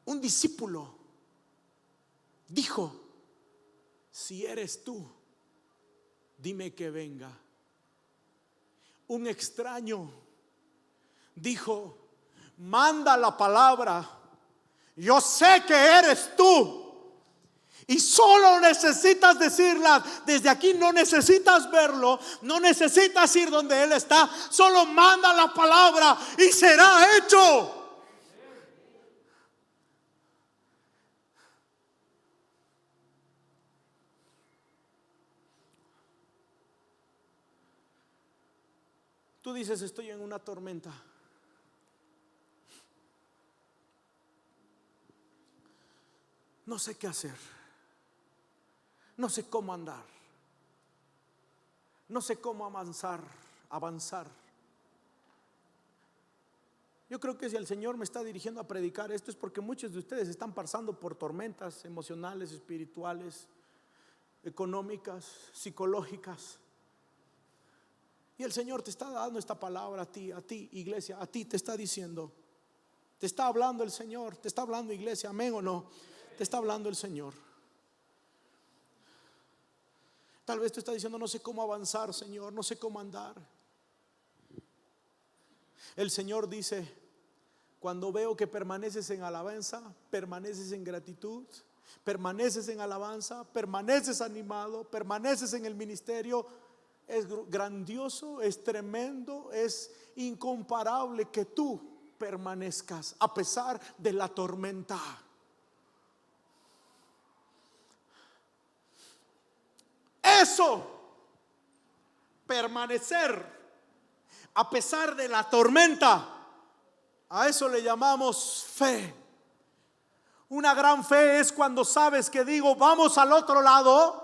Un discípulo dijo: si eres tú, dime que venga. Un extraño dijo: manda la palabra, yo sé que eres tú. Y solo necesitas decirla desde aquí. No necesitas verlo, no necesitas ir donde Él está. Solo manda la palabra y será hecho. Tú dices: estoy en una tormenta. No sé qué hacer. No sé cómo andar. No sé cómo avanzar. Yo creo que si el Señor me está dirigiendo a predicar esto es porque muchos de ustedes están pasando por tormentas emocionales, espirituales, económicas, psicológicas. Y el Señor te está dando esta palabra a ti, iglesia, a ti te está diciendo, te está hablando el Señor, te está hablando, iglesia, amén o no, te está hablando el Señor. Tal vez tú estás diciendo: no sé cómo avanzar, Señor, no sé cómo andar. El Señor dice: Cuando veo que permaneces en alabanza, permaneces en gratitud, permaneces en alabanza, permaneces animado, permaneces en el ministerio, es grandioso, es tremendo, es incomparable que tú permanezcas a pesar de la tormenta. Eso, permanecer a pesar de la tormenta, a eso le llamamos fe. Una gran fe es cuando sabes que digo, vamos al otro lado,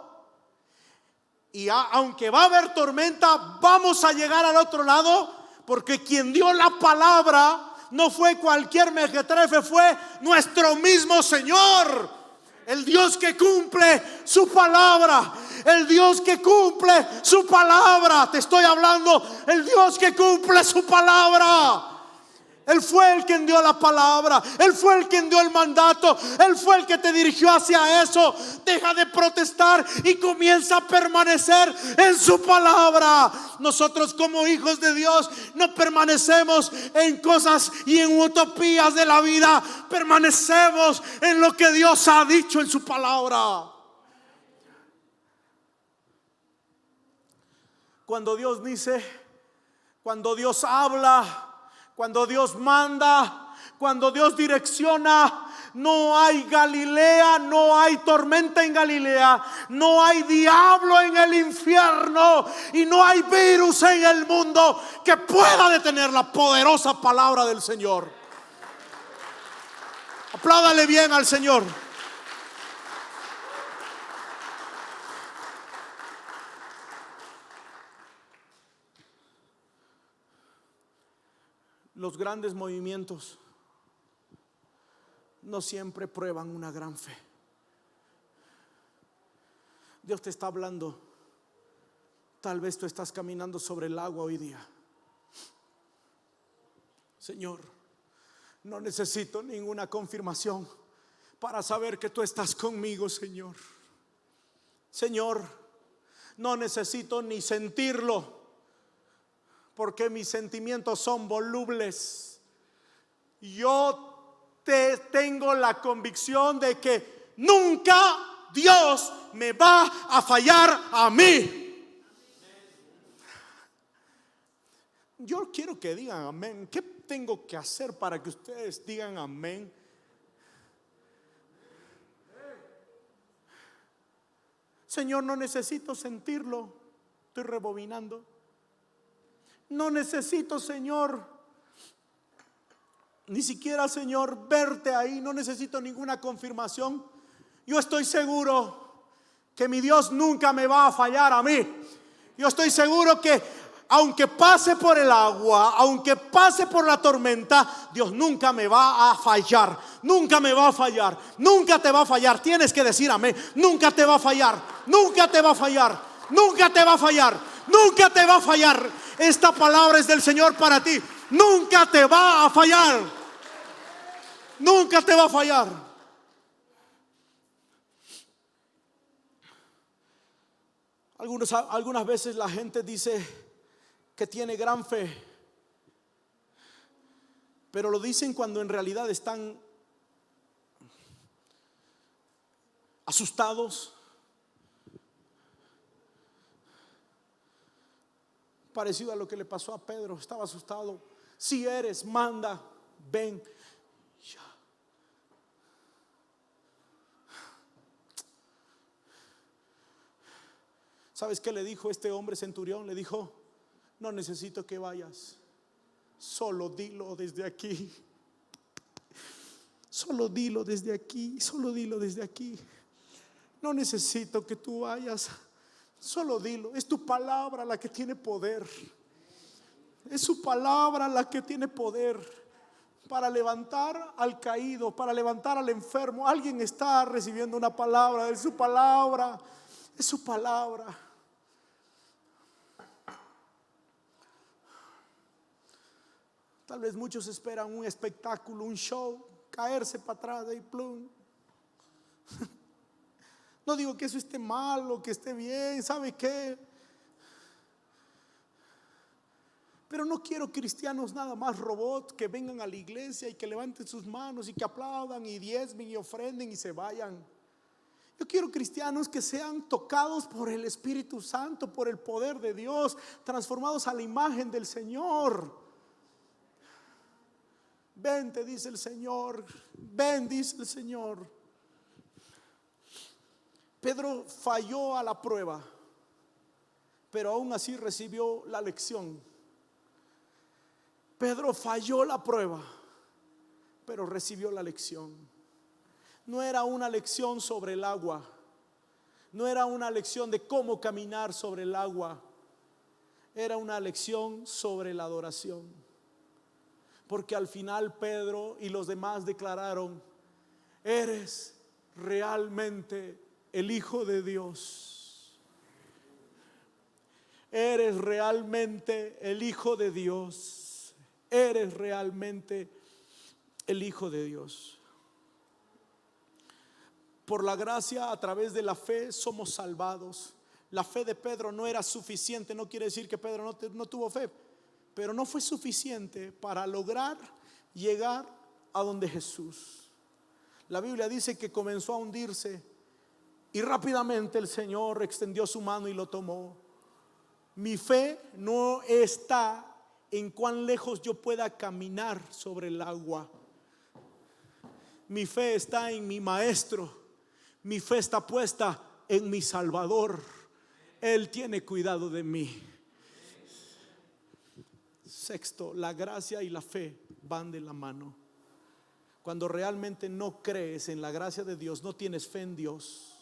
y aunque va a haber tormenta, vamos a llegar al otro lado, porque quien dio la palabra no fue cualquier mequetrefe, fue nuestro mismo Señor, el Dios que cumple su palabra. El Dios que cumple su palabra. Te estoy hablando, el Dios que cumple su palabra. Él fue el quien dio la palabra. Él fue el quien dio el mandato. Él fue el que te dirigió hacia eso. Deja de protestar y comienza a permanecer en su palabra. Nosotros como hijos de Dios no permanecemos en cosas y en utopías de la vida. Permanecemos en lo que Dios ha dicho en su palabra. Cuando Dios dice, cuando Dios habla, cuando Dios manda, cuando Dios direcciona, no hay Galilea, no hay tormenta en Galilea, no hay diablo en el infierno y no hay virus en el mundo que pueda detener la poderosa palabra del Señor. Apláudale bien al Señor. Los grandes movimientos no siempre prueban una gran fe. Dios te está hablando. Tal vez tú estás caminando sobre el agua hoy día. Señor, no necesito ninguna confirmación para saber que tú estás conmigo, Señor. Señor, no necesito ni sentirlo, porque mis sentimientos son volubles. Yo tengo la convicción de que nunca Dios me va a fallar a mí. Yo quiero que digan amén. ¿Qué tengo que hacer para que ustedes digan amén? Señor, no necesito sentirlo. Estoy rebobinando. No necesito, Señor, ni siquiera, Señor, verte ahí. No necesito ninguna confirmación. Yo estoy seguro que mi Dios nunca me va a fallar a mí. Yo estoy seguro que aunque pase por el agua, aunque pase por la tormenta, Dios nunca me va a fallar. Nunca me va a fallar. Nunca te va a fallar. Tienes que decir amén. Nunca te va a fallar. Nunca te va a fallar. Nunca te va a fallar. Nunca te va a fallar. Esta palabra es del Señor para ti. Nunca te va a fallar. Nunca te va a fallar. Algunas veces la gente dice que tiene gran fe, pero lo dicen cuando en realidad están asustados. Parecido a lo que le pasó a Pedro. Estaba asustado. Si eres, manda, ven. Ya. ¿Sabes qué le dijo este hombre centurión? Le dijo: no necesito que vayas, solo dilo desde aquí. Solo dilo desde aquí. Solo dilo desde aquí. No necesito que tú vayas. Solo dilo. Es tu palabra la que tiene poder. Es su palabra la que tiene poder para levantar al caído, para levantar al enfermo. Alguien está recibiendo una palabra. Es su palabra. Es su palabra. Tal vez muchos esperan un espectáculo, un show, caerse para atrás y plum. No digo que eso esté mal o que esté bien, ¿sabe qué? Pero no quiero cristianos nada más robots que vengan a la iglesia y que levanten sus manos y que aplaudan y diezmen y ofrenden y se vayan. Yo quiero cristianos que sean tocados por el Espíritu Santo, por el poder de Dios, transformados a la imagen del Señor. Ven, te dice el Señor, ven, dice el Señor. Pedro falló a la prueba, pero aún así recibió la lección. Pedro falló la prueba, pero recibió la lección. No era una lección sobre el agua, no era una lección de cómo caminar sobre el agua, era una lección sobre la adoración. Porque al final Pedro y los demás declararon: eres realmente el Hijo de Dios. Eres realmente el Hijo de Dios. Eres realmente el Hijo de Dios. Por la gracia, a través de la fe, somos salvados. La fe de Pedro no era suficiente. No quiere decir que Pedro no tuvo fe, pero no fue suficiente para lograr llegar a donde Jesús. La Biblia dice que comenzó a hundirse y rápidamente el Señor extendió su mano y lo tomó. Mi fe no está en cuán lejos yo pueda caminar sobre el agua. Mi fe está en mi Maestro. Mi fe está puesta en mi Salvador. Él tiene cuidado de mí. Sexto, la gracia y la fe van de la mano. Cuando realmente no crees en la gracia de Dios, no tienes fe en Dios,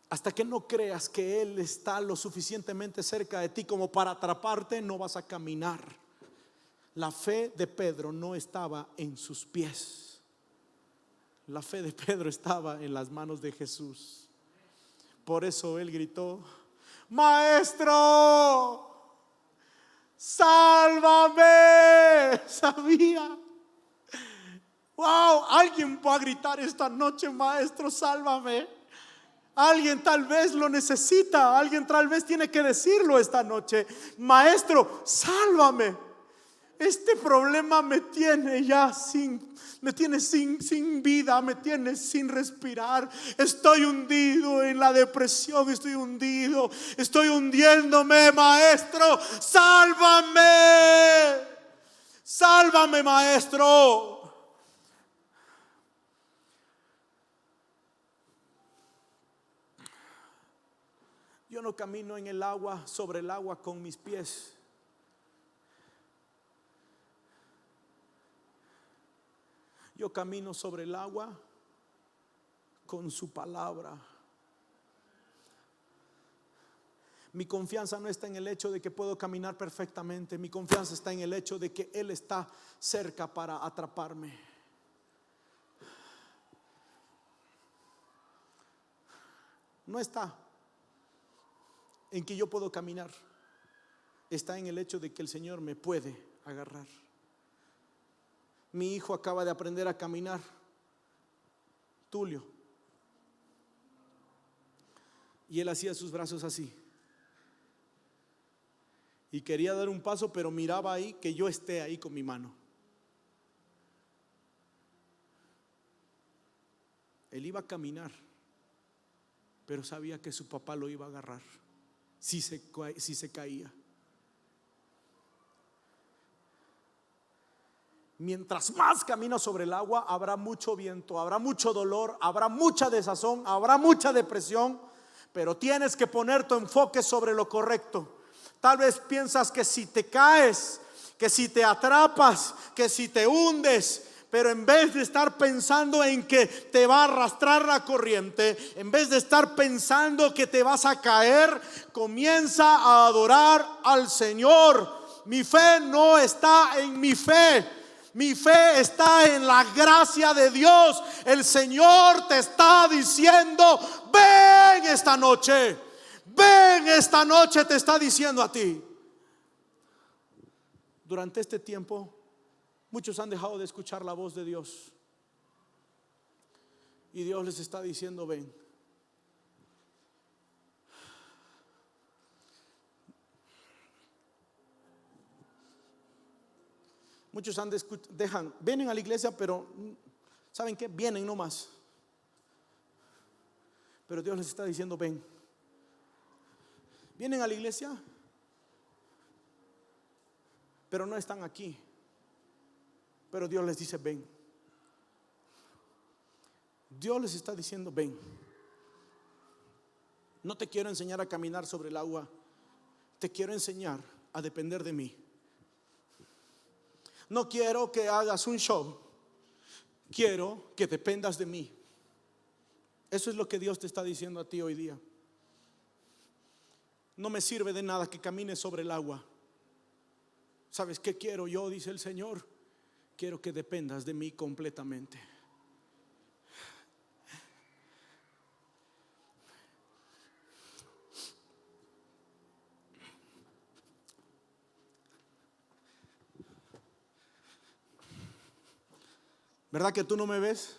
hasta que no creas que Él está lo suficientemente cerca de ti como para atraparte, no vas a caminar. La fe de Pedro no estaba en sus pies. La fe de Pedro estaba en las manos de Jesús. Por eso él gritó: Maestro, sálvame. Sabía. Wow, alguien va a gritar esta noche: Maestro, sálvame. Alguien tal vez lo necesita. Alguien tal vez tiene que decirlo esta noche: Maestro, sálvame. Este problema me tiene ya sin vida, me tiene sin respirar. Estoy hundido en la depresión, estoy hundiéndome. Maestro, sálvame. Sálvame, Maestro. Yo no camino en el agua, sobre el agua con mis pies. Yo camino sobre el agua con su palabra. Mi confianza no está en el hecho de que puedo caminar perfectamente. Mi confianza está en el hecho de que Él está cerca para atraparme. No está en que yo puedo caminar. Está en el hecho de que el Señor me puede agarrar. Mi hijo acaba de aprender a caminar, Tulio, y él hacía sus brazos así y quería dar un paso, pero miraba ahí que yo esté ahí con mi mano. Él iba a caminar, pero sabía que su papá lo iba a agarrar si se caía. Mientras más camina sobre el agua, habrá mucho viento, habrá mucho dolor, habrá mucha desazón, habrá mucha depresión, pero tienes que poner tu enfoque sobre lo correcto. Tal vez piensas que si te caes, que si te atrapas, que si te hundes, pero en vez de estar pensando en que te va a arrastrar la corriente, en vez de estar pensando que te vas a caer, comienza a adorar al Señor. Mi fe no está en mi fe. Mi fe está en la gracia de Dios. El Señor te está diciendo: ven esta noche. Ven esta noche, te está diciendo a ti. Durante este tiempo, muchos han dejado de escuchar la voz de Dios. Y Dios les está diciendo: ven. Muchos vienen a la iglesia, pero ¿saben qué? Vienen nomás. Pero Dios les está diciendo: ven. Vienen a la iglesia, pero no están aquí. Pero Dios les dice: ven. Dios les está diciendo: ven. No te quiero enseñar a caminar sobre el agua, te quiero enseñar a depender de mí. No quiero que hagas un show, quiero que dependas de mí. Eso es lo que Dios te está diciendo a ti hoy día. No me sirve de nada que camines sobre el agua. ¿Sabes qué quiero yo? Dice el Señor. Quiero que dependas de mí completamente. ¿Verdad que tú no me ves?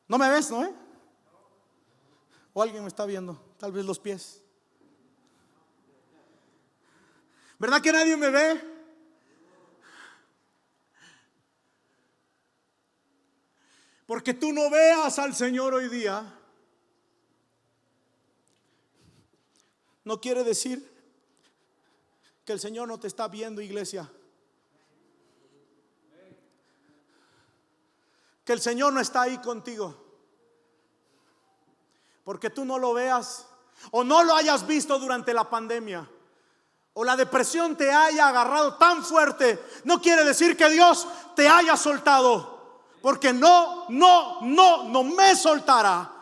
¿No me ves, no? ¿O alguien me está viendo? Tal vez los pies. ¿Verdad que nadie me ve? Porque tú no veas al Señor hoy día no quiere decir que el Señor no te está viendo, iglesia. Que el Señor no está ahí contigo. Porque tú no lo veas o no lo hayas visto durante la pandemia, o la depresión te haya agarrado tan fuerte, no quiere decir que Dios te haya soltado. Porque no me soltará.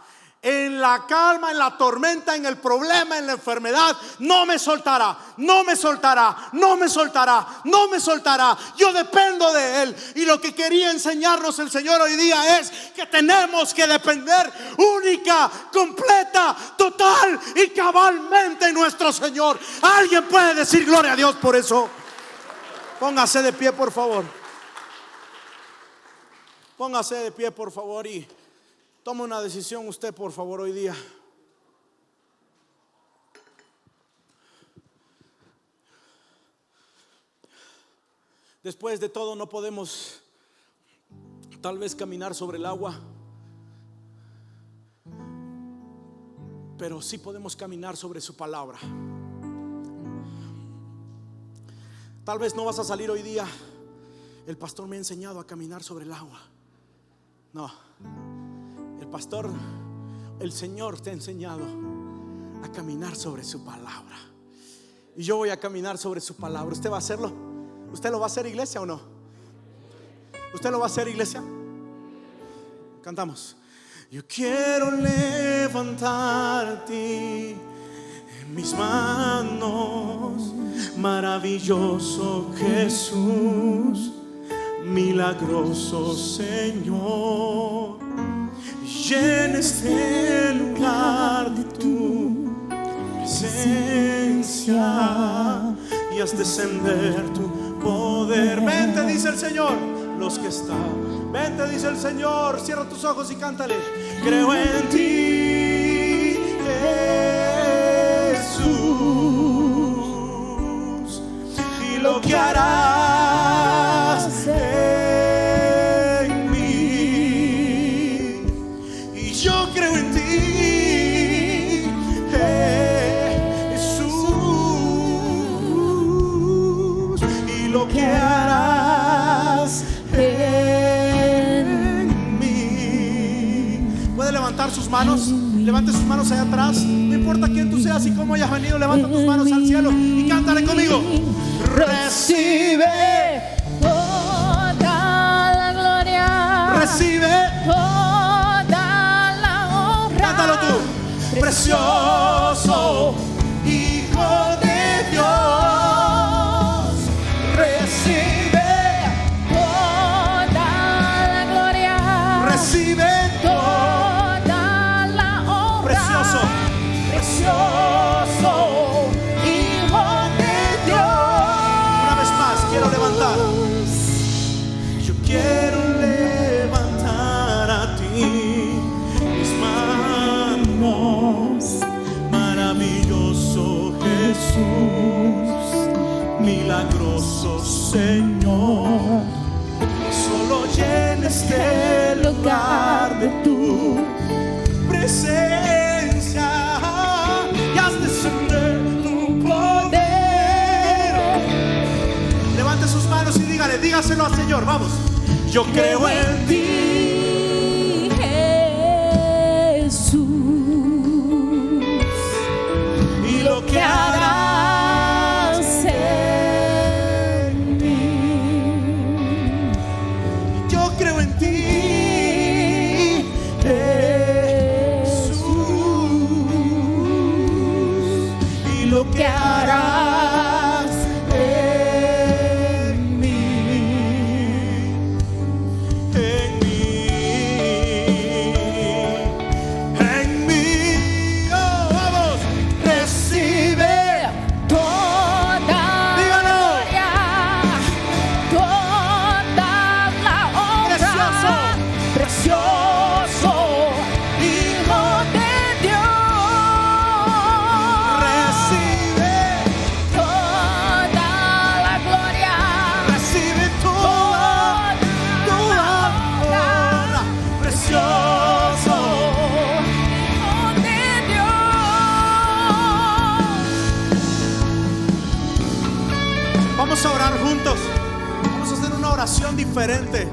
En la calma, en la tormenta, en el problema, en la enfermedad, no me soltará, no me soltará, no me soltará, no me soltará. Yo dependo de Él. Y lo que quería enseñarnos el Señor hoy día es que tenemos que depender única, completa, total y cabalmente en nuestro Señor. ¿Alguien puede decir gloria a Dios por eso? Póngase de pie, por favor. Póngase de pie, por favor, y tome una decisión usted, por favor, hoy día. Después de todo, no podemos tal vez caminar sobre el agua, pero sí podemos caminar sobre su palabra. Tal vez no vas a salir hoy día: el pastor me ha enseñado a caminar sobre el agua. No, el pastor, el Señor te ha enseñado a caminar sobre su palabra. Y yo voy a caminar sobre su palabra. ¿Usted va a hacerlo? ¿Usted lo va a hacer, iglesia, o no? ¿Usted lo va a hacer, iglesia? Cantamos. Yo quiero levantarte en mis manos, maravilloso Jesús, milagroso Señor. Llena este lugar de tu presencia y haz descender tu poder. Vente, dice el Señor, los que están. Vente, dice el Señor. Cierra tus ojos y cántale. Creo en ti, Jesús, y lo que harás en mí. Y yo creo en ti, Jesús, y lo que harás en mí. ¿Puede levantar sus manos? Levante sus manos allá atrás. No importa quién tú seas y cómo hayas venido, levanta tus manos al cielo y cántale conmigo. Recibe toda la gloria, recibe toda la honra. Cántalo tú. Precioso Hijo de Dios, recibe Toda la gloria, recibe toda la honra. Precioso, precioso Hijo de Dios. Una vez más quiero levantar. Yo quiero levantar a ti mis manos, milagroso Señor, solo llena este lugar de tu presencia y haz descender tu poder. Levante sus manos y dígaselo al Señor, vamos. Yo creo en ti, Jesús, y lo que harás en mí. yo creo en ti, Jesús, y lo que harás en mí, oh, vamos, recibe. Toda Dígalo. gloria, toda la honra, precioso Hijo de Dios. Recibe, Toda la gloria, recibe toda honra, precioso. Hijo de Dios. Vamos a orar juntos. Vamos a hacer una oración diferente.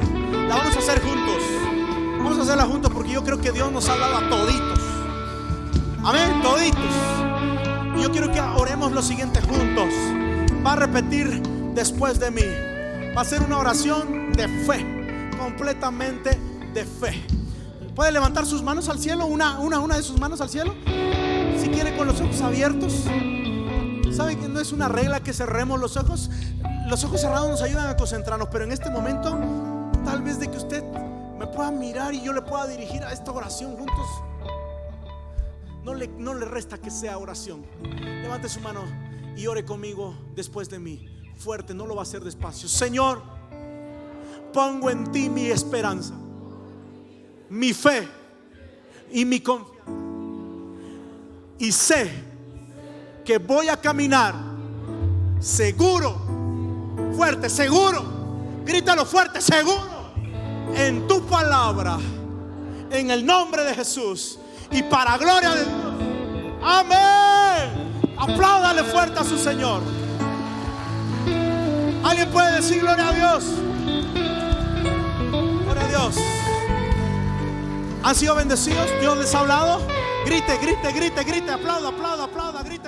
La vamos a hacer juntos. Vamos a hacerla juntos porque yo creo que Dios nos ha hablado a toditos. Amén, toditos. Y yo quiero que oremos lo siguiente juntos. Va a repetir después de mí. Va a ser una oración de fe, completamente de fe. ¿Puede levantar sus manos al cielo? Una de sus manos al cielo. Si quiere, con los ojos abiertos. ¿Sabe que no es una regla que cerremos los ojos? Los ojos cerrados nos ayudan a concentrarnos, pero en este momento, tal vez de que usted me pueda mirar y yo le pueda dirigir a esta oración juntos. No le resta que sea oración. Levante su mano y ore conmigo después de mí. Fuerte, no lo va a hacer despacio. Señor, pongo en ti mi esperanza, mi fe y mi confianza. Y sé que voy a caminar seguro, fuerte, seguro, grítalo fuerte, seguro, en tu palabra, en el nombre de Jesús y para gloria de Dios. Amén. Apláudale fuerte a su Señor. ¿Alguien puede decir gloria a Dios? Gloria a Dios. ¿Han sido bendecidos? ¿Dios les ha hablado? Grite, grite, grite, grite, aplauda, aplauda, aplauda, grite.